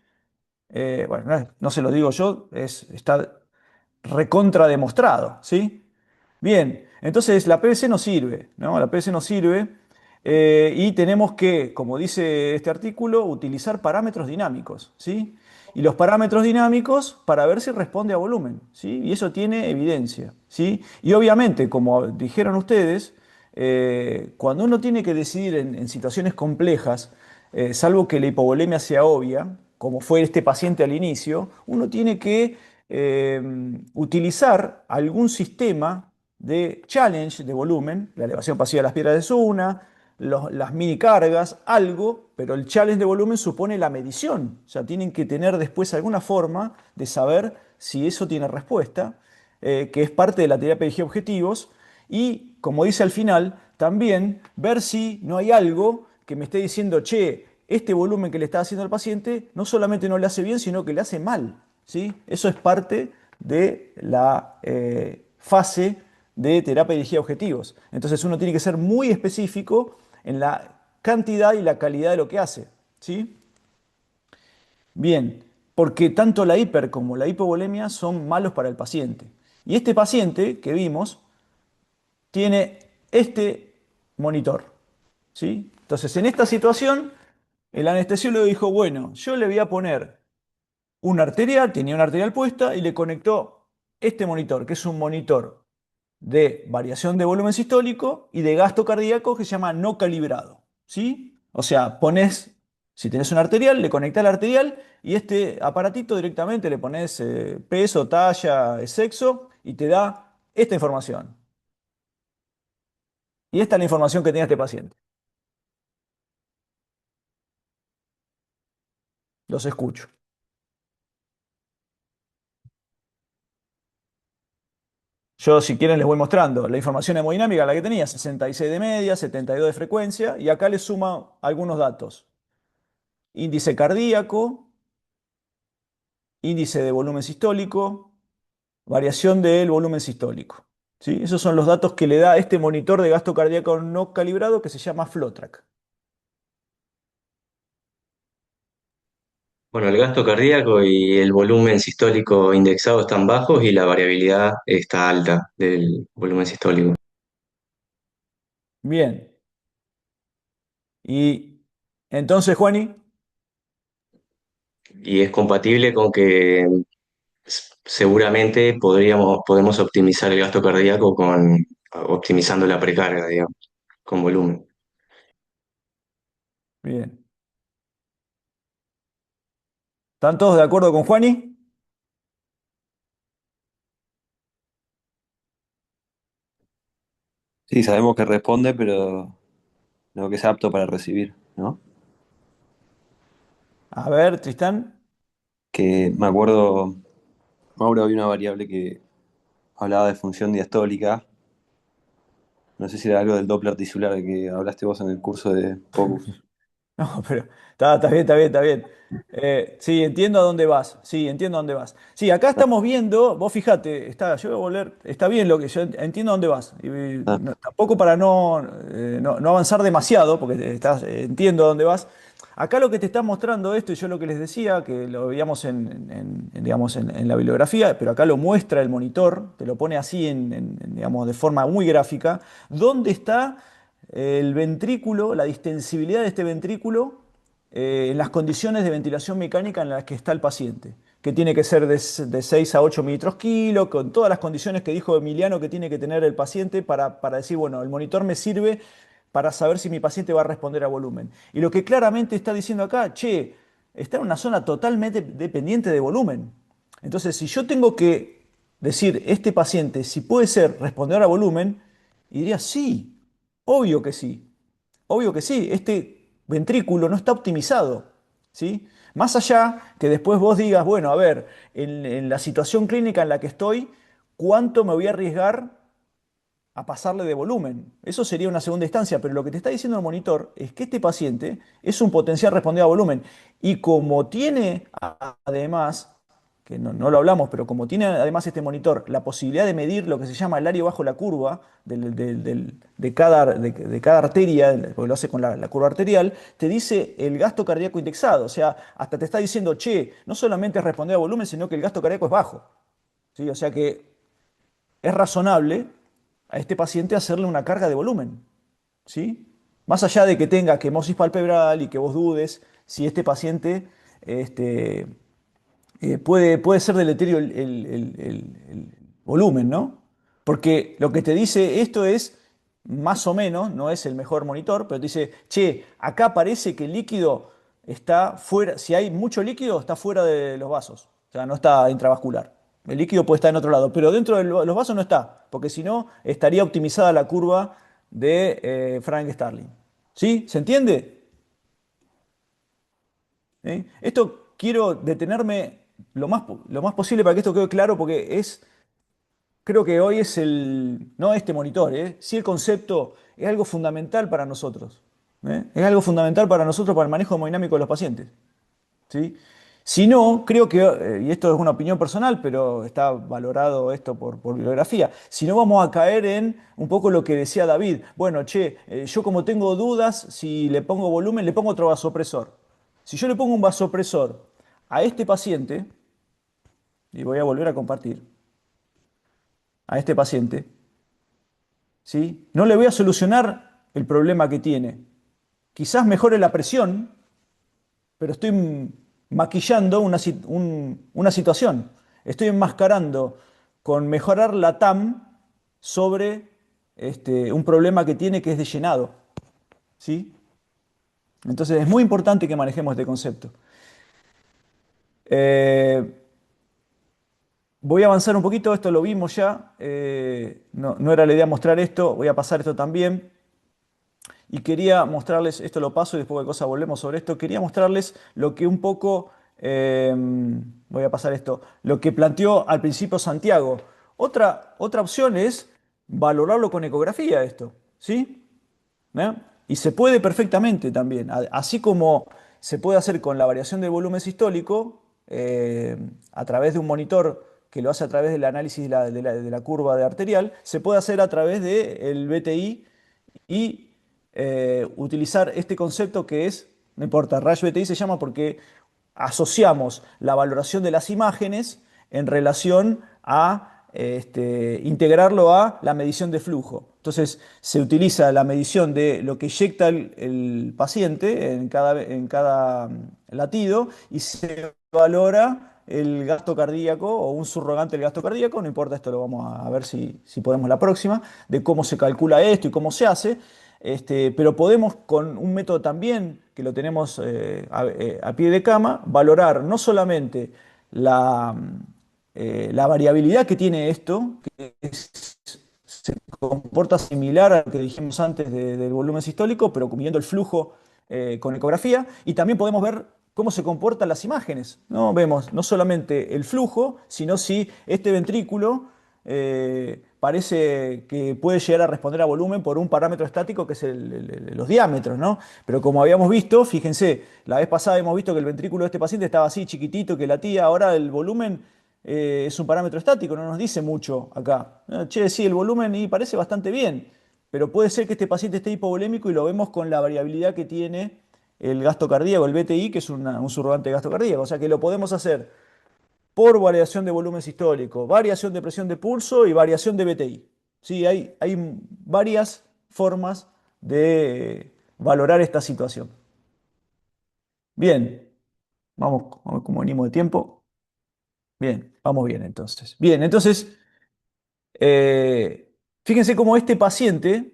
Bueno, no se lo digo yo, está recontra demostrado, ¿sí? Bien, entonces la PVC no sirve, ¿no? La PVC no sirve y tenemos que, como dice este artículo, utilizar parámetros dinámicos, ¿sí? Y los parámetros dinámicos para ver si responde a volumen, ¿sí? Y eso tiene evidencia, ¿sí? Y obviamente, como dijeron ustedes, cuando uno tiene que decidir en situaciones complejas, salvo que la hipovolemia sea obvia, como fue este paciente al inicio, uno tiene que utilizar algún sistema de challenge de volumen, la elevación pasiva de las piedras es una, las mini cargas, algo, pero el challenge de volumen supone la medición, o sea, tienen que tener después alguna forma de saber si eso tiene respuesta, que es parte de la terapia de objetivos, y como dice al final, también ver si no hay algo que me esté diciendo, che, este volumen que le está haciendo al paciente no solamente no le hace bien, sino que le hace mal. ¿Sí? Eso es parte de la fase de terapia dirigida a objetivos. Entonces uno tiene que ser muy específico en la cantidad y la calidad de lo que hace. ¿Sí? Bien, porque tanto la hiper como la hipovolemia son malos para el paciente. Y este paciente que vimos tiene este monitor. ¿Sí? Entonces, en esta situación, el anestesiólogo dijo, bueno, yo le voy a poner un arterial, tenía una arterial puesta y le conectó este monitor, que es un monitor de variación de volumen sistólico y de gasto cardíaco que se llama no calibrado. ¿Sí? O sea, pones Si tenés un arterial, le conectás la arterial y este aparatito directamente le pones peso, talla, sexo y te da esta información. Y esta es la información que tenía este paciente. Los escucho. Yo, si quieren, les voy mostrando la información hemodinámica, la que tenía, 66 de media, 72 de frecuencia, y acá les suma algunos datos. Índice cardíaco, índice de volumen sistólico, variación del volumen sistólico. ¿Sí? Esos son los datos que le da este monitor de gasto cardíaco no calibrado que se llama FlowTrack. Bueno, el gasto cardíaco y el volumen sistólico indexado están bajos y la variabilidad está alta del volumen sistólico. Bien. Y entonces, Juani, Y es compatible con que seguramente podemos optimizar el gasto cardíaco optimizando la precarga, digamos, con volumen. bien. ¿Están todos de acuerdo con Juani? Sí, sabemos que responde, pero no que es apto para recibir, ¿no? A ver, Tristán. Que me acuerdo, Mauro, había una variable que hablaba de función diastólica. No sé si era algo del Doppler tisular que hablaste vos en el curso de Focus. No, pero está bien, está bien, está bien. Sí, entiendo a dónde vas. Sí, entiendo a dónde vas. Sí, acá Ah, estamos viendo, vos fíjate, yo voy a volver, está bien lo que yo entiendo a dónde vas. Y, ah, tampoco para no avanzar demasiado, porque entiendo a dónde vas. Acá lo que te está mostrando esto, y yo lo que les decía, que lo veíamos digamos, en la bibliografía, pero acá lo muestra el monitor, te lo pone así, digamos, de forma muy gráfica, dónde está el ventrículo, la distensibilidad de este ventrículo en las condiciones de ventilación mecánica en las que está el paciente, que tiene que ser de 6 a 8 mililitros kilo, con todas las condiciones que dijo Emiliano que tiene que tener el paciente para decir, bueno, el monitor me sirve para saber si mi paciente va a responder a volumen. Y lo que claramente está diciendo acá, che, está en una zona totalmente dependiente de volumen. Entonces, si yo tengo que decir, este paciente, si puede ser responder a volumen, y diría, sí, obvio que sí. Obvio que sí, este ventrículo no está optimizado, ¿sí? Más allá que después vos digas, bueno, a ver, en la situación clínica en la que estoy, ¿cuánto me voy a arriesgar a pasarle de volumen? Eso sería una segunda instancia, pero lo que te está diciendo el monitor es que este paciente es un potencial respondido a volumen. Y como tiene además, que no lo hablamos, pero como tiene además este monitor la posibilidad de medir lo que se llama el área bajo la curva de cada arteria, porque lo hace con la curva arterial, te dice el gasto cardíaco indexado. O sea, hasta te está diciendo, che, no solamente es responder a volumen, sino que el gasto cardíaco es bajo. ¿Sí? O sea que es razonable a este paciente hacerle una carga de volumen, ¿sí? Más allá de que tenga quemosis palpebral y que vos dudes si este paciente este, puede ser deleterio el volumen, ¿no? Porque lo que te dice esto es, más o menos, no es el mejor monitor, pero te dice, che, acá parece que el líquido está fuera, si hay mucho líquido, está fuera de los vasos, o sea, no está intravascular. El líquido puede estar en otro lado, pero dentro de los vasos no está, porque si no, estaría optimizada la curva de Frank Starling. ¿Sí? ¿Se entiende? ¿Eh? Esto quiero detenerme lo más posible para que esto quede claro, porque creo que hoy no este monitor, sí el concepto es algo fundamental para nosotros. Es algo fundamental para nosotros para el manejo hemodinámico de los pacientes. ¿Sí? Si no, creo que, y esto es una opinión personal, pero está valorado esto por bibliografía, si no vamos a caer en un poco lo que decía David. Bueno, che, yo como tengo dudas, si le pongo volumen, le pongo otro vasopresor. Si yo le pongo un vasopresor a este paciente, y voy a volver a compartir, a este paciente, ¿sí? No le voy a solucionar el problema que tiene. Quizás mejore la presión, pero estoy maquillando una situación. Estoy enmascarando con mejorar la TAM sobre un problema que tiene que es de llenado. ¿Sí? Entonces es muy importante que manejemos este concepto. Eh, Voy a avanzar un poquito, esto lo vimos ya, no era la idea mostrar esto, voy a pasar esto también. Y quería mostrarles, esto lo paso y después de cosa volvemos sobre esto, quería mostrarles lo que un poco, voy a pasar esto, lo que planteó al principio Santiago. Otra opción es valorarlo con ecografía esto, ¿sí? ¿Eh? Y se puede perfectamente también, así como se puede hacer con la variación del volumen sistólico, a través de un monitor que lo hace a través del análisis de la curva de arterial, se puede hacer a través del BTI y utilizar este concepto que es, no importa, Rayo BTI se llama porque asociamos la valoración de las imágenes en relación a integrarlo a la medición de flujo. Entonces se utiliza la medición de lo que inyecta el paciente en cada latido y se valora el gasto cardíaco o un subrogante del gasto cardíaco, no importa, esto lo vamos a ver si podemos la próxima, de cómo se calcula esto y cómo se hace. Pero podemos con un método también que lo tenemos a pie de cama, valorar no solamente la variabilidad que tiene esto, que se comporta similar a lo que dijimos antes del volumen sistólico, pero midiendo el flujo con ecografía, y también podemos ver cómo se comportan las imágenes, ¿no? Vemos no solamente el flujo, sino si este ventrículo parece que puede llegar a responder a volumen por un parámetro estático que es los diámetros, ¿no? Pero como habíamos visto, fíjense, la vez pasada hemos visto que el ventrículo de este paciente estaba así chiquitito, que latía, ahora el volumen es un parámetro estático, no nos dice mucho acá. Che, sí, el volumen y parece bastante bien, pero puede ser que este paciente esté hipovolémico y lo vemos con la variabilidad que tiene el gasto cardíaco, el BTI, que es un subrogante de gasto cardíaco. O sea que lo podemos hacer por variación de volumen sistólico, variación de presión de pulso y variación de BTI. Sí, hay varias formas de valorar esta situación. Bien, vamos como venimos de tiempo. Bien, vamos bien entonces. Bien, entonces, fíjense cómo este paciente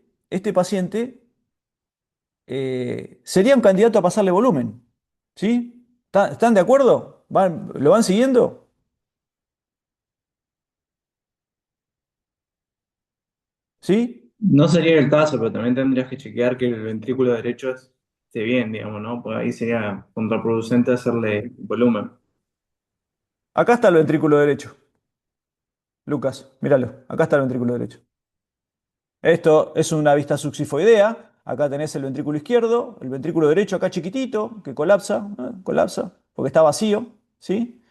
sería un candidato a pasarle volumen. ¿Sí? ¿Están de acuerdo? ¿Lo van siguiendo? ¿Sí? No sería el caso, pero también tendrías que chequear que el ventrículo derecho esté bien, digamos, ¿no? Pues ahí sería contraproducente hacerle volumen. Acá está el ventrículo derecho. Lucas, míralo. Acá está el ventrículo derecho. Esto es una vista suxifoidea. Acá tenés el ventrículo izquierdo, el ventrículo derecho acá chiquitito, que colapsa, colapsa, porque está vacío, ¿sí?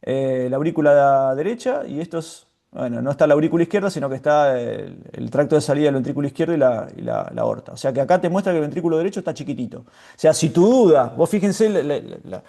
La aurícula derecha y estos, bueno, no está la aurícula izquierda, sino que está el tracto de salida del ventrículo izquierdo y la aorta. O sea que acá te muestra que el ventrículo derecho está chiquitito. O sea, si tu duda, vos fíjense,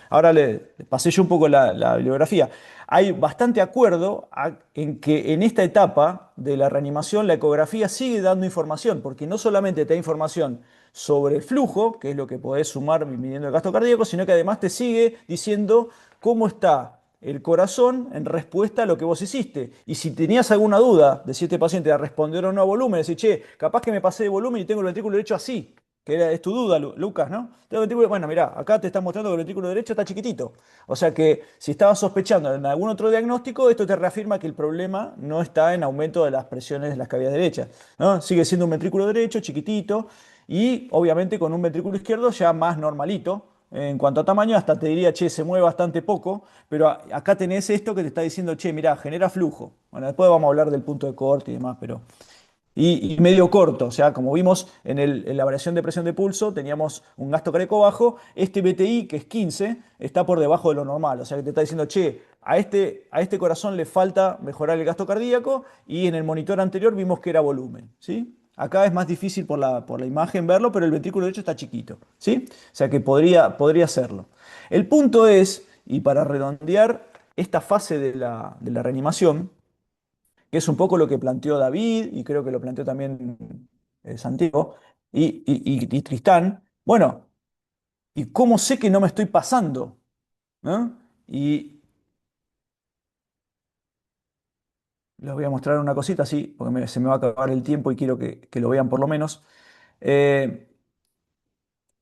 ahora le pasé yo un poco la bibliografía, hay bastante acuerdo en que en esta etapa de la reanimación la ecografía sigue dando información, porque no solamente te da información sobre el flujo, que es lo que podés sumar midiendo el gasto cardíaco, sino que además te sigue diciendo cómo está el corazón en respuesta a lo que vos hiciste. Y si tenías alguna duda de si este paciente va a responder o no a volumen, decís, che, capaz que me pasé de volumen y tengo el ventrículo derecho así, es tu duda, Lucas, ¿no? Bueno, mirá, acá te están mostrando que el ventrículo derecho está chiquitito. O sea que si estabas sospechando en algún otro diagnóstico, esto te reafirma que el problema no está en aumento de las presiones de las cavidades derechas, ¿no? Sigue siendo un ventrículo derecho, chiquitito, y obviamente con un ventrículo izquierdo ya más normalito. En cuanto a tamaño, hasta te diría, che, se mueve bastante poco, pero acá tenés esto que te está diciendo, che, mirá, genera flujo. Bueno, después vamos a hablar del punto de corte y demás, pero y medio corto. O sea, como vimos en la variación de presión de pulso, teníamos un gasto cardíaco bajo. Este BTI, que es 15, está por debajo de lo normal. O sea, que te está diciendo, che, a este corazón le falta mejorar el gasto cardíaco y en el monitor anterior vimos que era volumen. ¿Sí? Acá es más difícil por la imagen verlo, pero el ventrículo derecho está chiquito. ¿Sí? O sea que podría hacerlo. El punto es, y para redondear esta fase de la reanimación, que es un poco lo que planteó David y creo que lo planteó también Santiago y Tristán. Bueno, ¿y cómo sé que no me estoy pasando? ¿No? Y les voy a mostrar una cosita así, porque se me va a acabar el tiempo y quiero que lo vean por lo menos. Eh,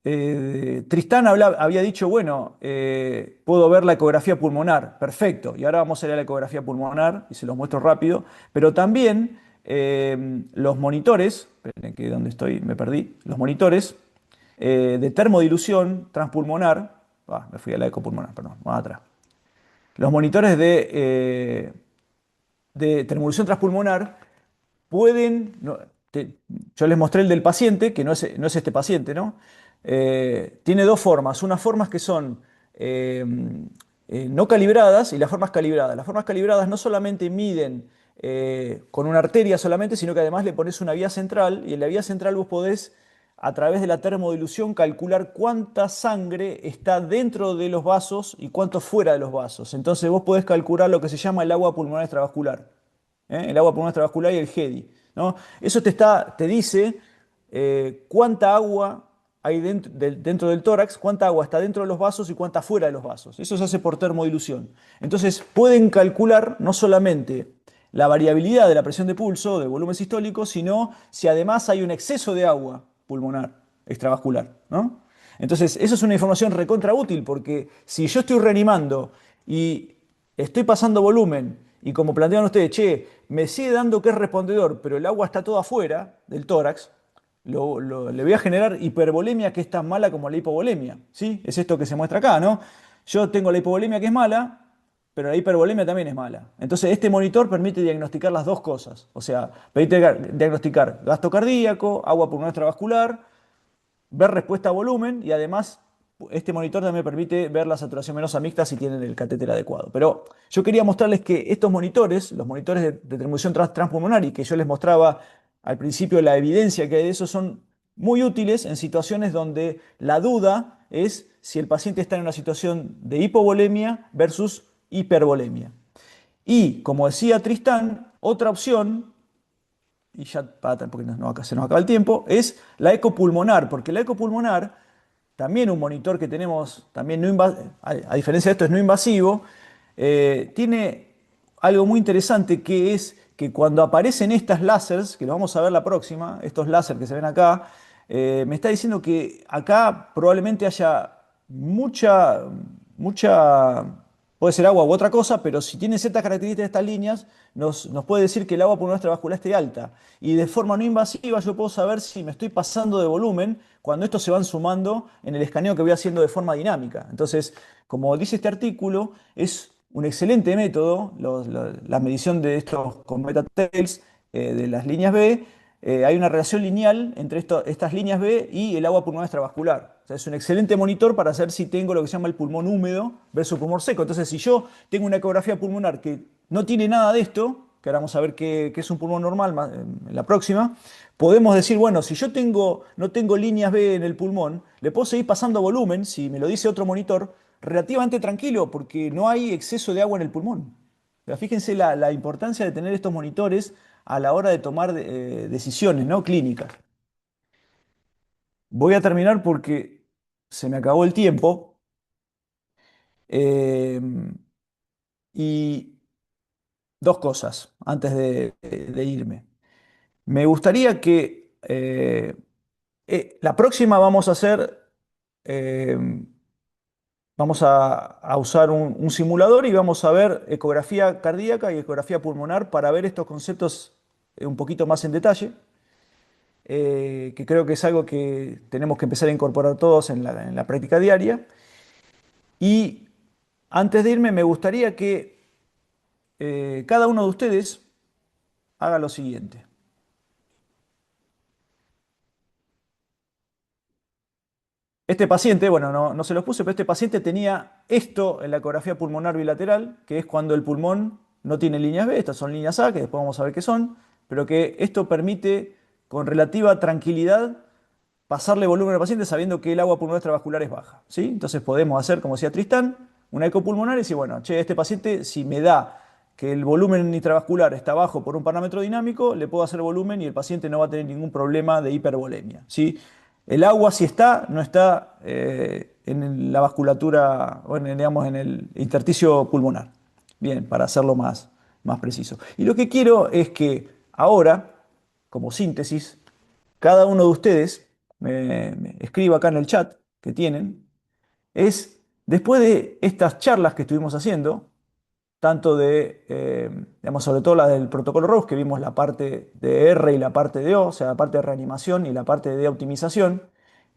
Tristán había dicho, bueno, puedo ver la ecografía pulmonar, perfecto, y ahora vamos a ir a la ecografía pulmonar y se los muestro rápido, pero también los monitores, esperen que donde estoy me perdí, los monitores de termodilución transpulmonar, me fui a la ecopulmonar, perdón, más atrás. Los monitores de termodilución transpulmonar pueden, yo les mostré el del paciente, que no es este paciente, ¿no? Tiene dos formas. Unas formas que son eh, no calibradas y las formas calibradas. Las formas calibradas no solamente miden con una arteria solamente, sino que además le pones una vía central y en la vía central vos podés, a través de la termodilución, calcular cuánta sangre está dentro de los vasos y cuánto fuera de los vasos. Entonces vos podés calcular lo que se llama el agua pulmonar extravascular. El agua pulmonar extravascular y el GEDI, ¿no? Eso te dice cuánta agua hay dentro del tórax, cuánta agua está dentro de los vasos y cuánta fuera de los vasos. Eso se hace por termodilución. Entonces pueden calcular no solamente la variabilidad de la presión de pulso, del volumen sistólico, sino si además hay un exceso de agua pulmonar extravascular, ¿no? Entonces, eso es una información recontra útil porque si yo estoy reanimando y estoy pasando volumen y como plantean ustedes, che, me sigue dando que es respondedor, pero el agua está toda afuera del tórax, le voy a generar hipervolemia que es tan mala como la hipovolemia, ¿sí? Es esto que se muestra acá, ¿no? Yo tengo la hipovolemia que es mala, pero la hipervolemia también es mala. Entonces, este monitor permite diagnosticar las dos cosas. O sea, permite diagnosticar gasto cardíaco, agua pulmonar extravascular, ver respuesta a volumen y además este monitor también permite ver la saturación venosa mixta si tienen el catéter adecuado. Pero yo quería mostrarles que estos monitores, los monitores de termoilución transpulmonar y que yo les mostraba al principio la evidencia que hay de eso, son muy útiles en situaciones donde la duda es si el paciente está en una situación de hipovolemia versus hipervolemia. Y como decía Tristán, otra opción y ya porque se nos acaba el tiempo, es la ecopulmonar, porque la ecopulmonar, también un monitor que tenemos, también no a diferencia de esto es no invasivo, tiene algo muy interesante que es que cuando aparecen estas láseres, que lo vamos a ver la próxima, estos láseres que se ven acá, me está diciendo que acá probablemente haya mucha, puede ser agua u otra cosa, pero si tiene ciertas características de estas líneas, nos puede decir que el agua pulmonar extravascular esté alta. Y de forma no invasiva yo puedo saber si me estoy pasando de volumen cuando estos se van sumando en el escaneo que voy haciendo de forma dinámica. Entonces, como dice este artículo, es un excelente método la medición de estos con beta-tails de las líneas B. Hay una relación lineal entre estas líneas B y el agua pulmonar extravascular. O sea, es un excelente monitor para saber si tengo lo que se llama el pulmón húmedo versus pulmón seco. Entonces, si yo tengo una ecografía pulmonar que no tiene nada de esto, que ahora vamos a ver qué es un pulmón normal en la próxima, podemos decir, bueno, si yo no tengo líneas B en el pulmón, le puedo seguir pasando volumen, si me lo dice otro monitor, relativamente tranquilo, porque no hay exceso de agua en el pulmón. Pero fíjense la importancia de tener estos monitores a la hora de tomar decisiones, ¿no? Clínicas. Voy a terminar porque se me acabó el tiempo. Eh, y dos cosas antes de irme. Me gustaría que la próxima vamos a hacer, eh, vamos a usar un simulador y vamos a ver ecografía cardíaca y ecografía pulmonar para ver estos conceptos un poquito más en detalle, que creo que es algo que tenemos que empezar a incorporar todos en la práctica diaria. Y antes de irme, me gustaría que cada uno de ustedes haga lo siguiente. Este paciente, bueno, no se los puse, pero este paciente tenía esto en la ecografía pulmonar bilateral, que es cuando el pulmón no tiene líneas B, estas son líneas A, que después vamos a ver qué son, pero que esto permite con relativa tranquilidad pasarle volumen al paciente sabiendo que el agua pulmonar extravascular es baja, ¿sí? Entonces podemos hacer, como decía Tristán, una ecopulmonar y decir, bueno, che, este paciente si me da que el volumen intravascular está bajo por un parámetro dinámico, le puedo hacer volumen y el paciente no va a tener ningún problema de hipervolemia, ¿sí? El agua, si está, no está en la vasculatura o digamos, en el intersticio pulmonar. Bien, para hacerlo más preciso. Y lo que quiero es que ahora, como síntesis, cada uno de ustedes me escriba acá en el chat que tienen, es después de estas charlas que estuvimos haciendo, tanto digamos, sobre todo la del protocolo ROS, que vimos la parte de R y la parte de O, o sea, la parte de reanimación y la parte de optimización,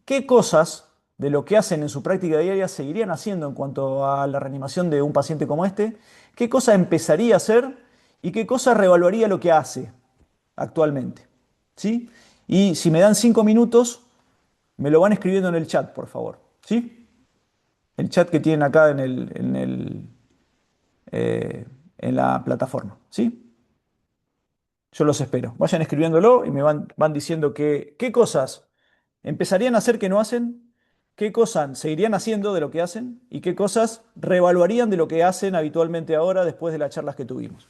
¿qué cosas de lo que hacen en su práctica diaria seguirían haciendo en cuanto a la reanimación de un paciente como este? ¿Qué cosa empezaría a hacer y qué cosa reevaluaría lo que hace actualmente? ¿Sí? Y si me dan 5 minutos, me lo van escribiendo en el chat, por favor. ¿Sí? El chat que tienen acá eh, en la plataforma. ¿Sí? Yo los espero. Vayan escribiéndolo y me van diciendo qué cosas empezarían a hacer que no hacen, qué cosas seguirían haciendo de lo que hacen y qué cosas reevaluarían de lo que hacen habitualmente ahora después de las charlas que tuvimos.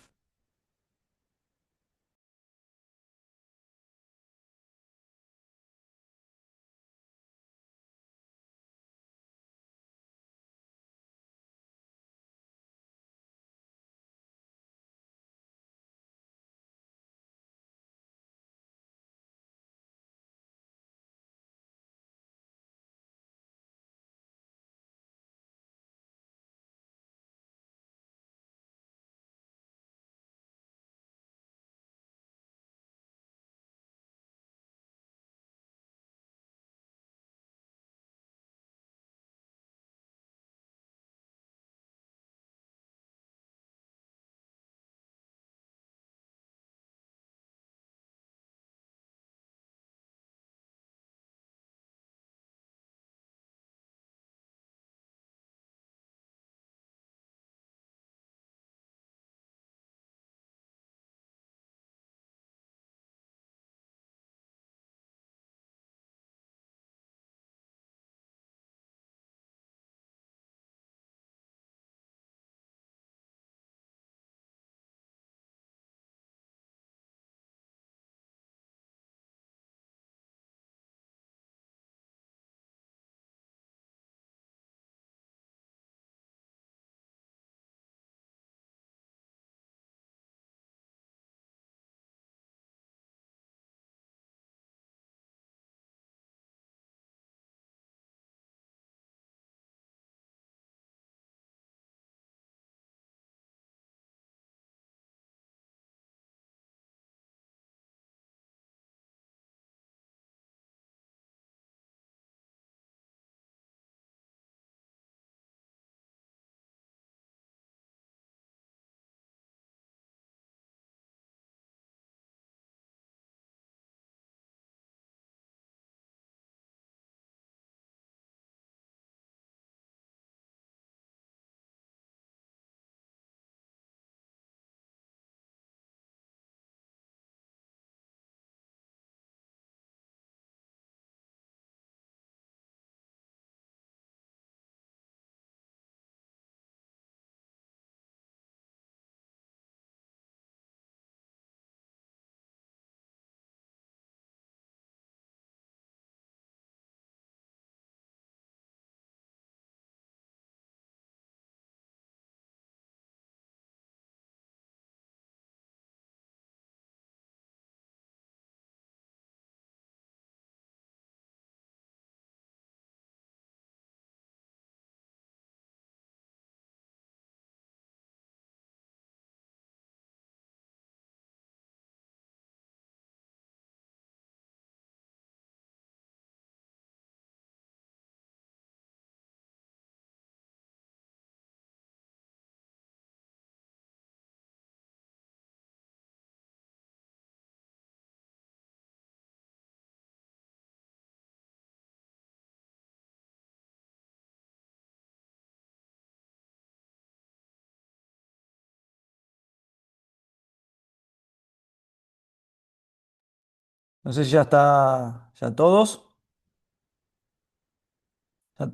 No sé si ya todos, ya,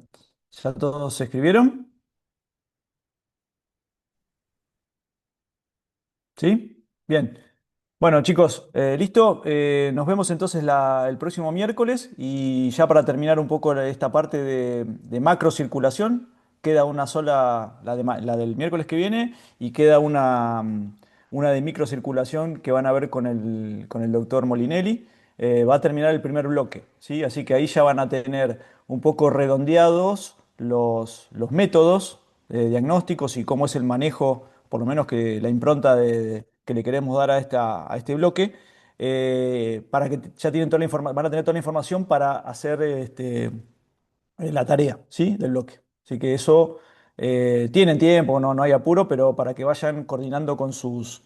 ya todos se escribieron, ¿sí? Bien. Bueno, chicos, listo. Nos vemos entonces el próximo miércoles y ya para terminar un poco esta parte de macrocirculación, queda una sola, la del miércoles que viene, y queda una de microcirculación que van a ver con el doctor Molinelli. va a terminar el primer bloque, ¿sí? Así que ahí ya van a tener un poco redondeados los métodos diagnósticos y cómo es el manejo, por lo menos que la impronta que le queremos dar a este bloque, para que ya tienen toda la van a tener toda la información para hacer la tarea, ¿sí? Del bloque. Así que eso tienen tiempo, no hay apuro, pero para que vayan coordinando con sus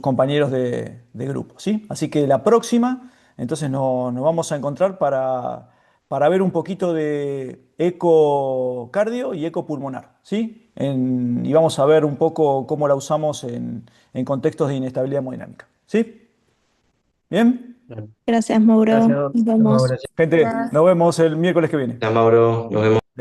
compañeros de grupo, ¿sí? Así que la próxima, entonces nos vamos a encontrar para ver un poquito de ecocardio y ecopulmonar, ¿sí? Y vamos a ver un poco cómo la usamos en contextos de inestabilidad hemodinámica, ¿sí? ¿Bien? Claro. Gracias, Mauro. Gracias, Nos vemos. Mauro. Gente, nos vemos el miércoles que viene. Ya, Mauro, nos vemos.